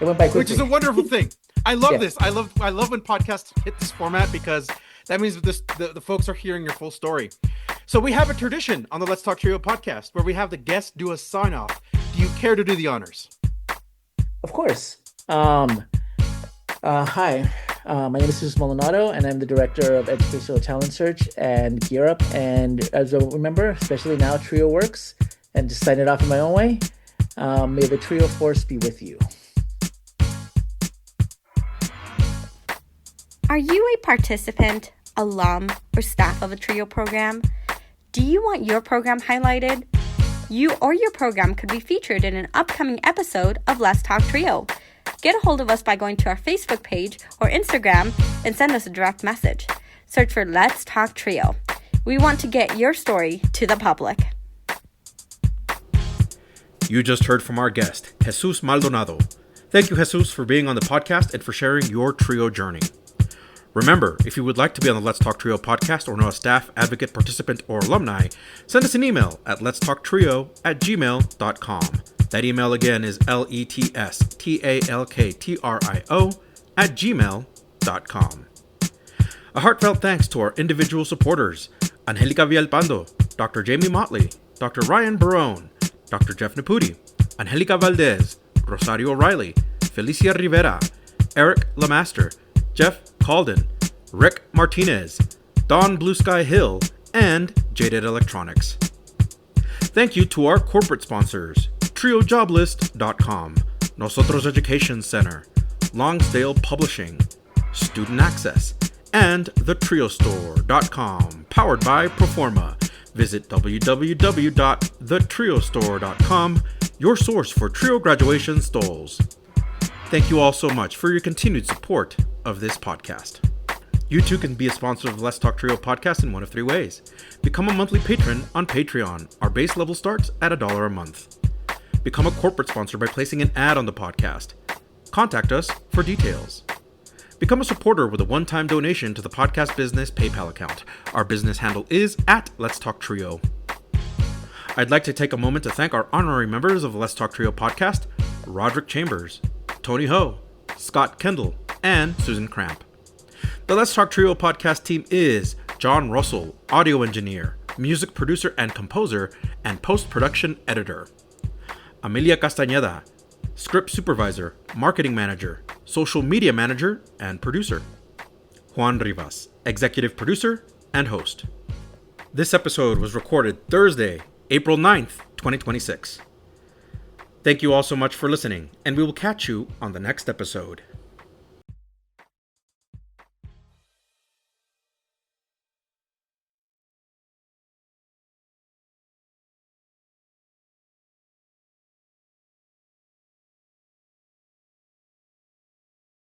went by quickly. Which is a wonderful thing. I love Yeah. this. I love when podcasts hit this format because that means the folks are hearing your full story. So we have a tradition on the Let's Talk Trio podcast where we have the guests do a sign off. Do you care to do the honors? Of course. Hi, my name is Jesus Maldonado, and I'm the Director of Educational Talent Search and Gear Up. And as you'll remember, especially now, Trio works, and to sign it off in my own way, may the Trio force be with you. Are you a participant, alum, or staff of a Trio program? Do you want your program highlighted? You or your program could be featured in an upcoming episode of Let's Talk Trio. Get a hold of us by going to our Facebook page or Instagram and send us a direct message. Search for Let's Talk Trio. We want to get your story to the public. You just heard from our guest, Jesus Maldonado. Thank you, Jesus, for being on the podcast and for sharing your Trio journey. Remember, if you would like to be on the Let's Talk Trio podcast or know a staff, advocate, participant, or alumni, send us an email at letstalktrio@gmail.com. That email again is letstalktrio@gmail.com. A heartfelt thanks to our individual supporters, Angelica Villalpando, Dr. Jamie Motley, Dr. Ryan Barone, Dr. Jeff Naputi, Angelica Valdez, Rosario Riley, Felicia Rivera, Eric Lamaster, Jeff Calden, Rick Martinez, Don Blue Sky Hill, and Jaded Electronics. Thank you to our corporate sponsors, TrioJoblist.com, Nosotros Education Center, Longsdale Publishing, Student Access, and TheTrioStore.com, powered by Proforma. Visit www.thetriostore.com, your source for Trio graduation stoles. Thank you all so much for your continued support of this podcast. You too can be a sponsor of Let's Talk Trio podcast in one of three ways. Become a monthly patron on Patreon. Our base level starts at $1 a month. Become a corporate sponsor by placing an ad on the podcast. Contact us for details. Become a supporter with a one-time donation to the podcast business PayPal account. Our business handle is Let's Talk Trio. I'd like to take a moment to thank our honorary members of the Let's Talk Trio podcast, Roderick Chambers, Tony Ho, Scott Kendall, and Susan Cramp. The Let's Talk Trio podcast team is John Russell, audio engineer, music producer and composer, and post-production editor. Amelia Castañeda, script supervisor, marketing manager, social media manager, and producer. Juan Rivas, executive producer and host. This episode was recorded Thursday, April 9th, 2026. Thank you all so much for listening, and we will catch you on the next episode.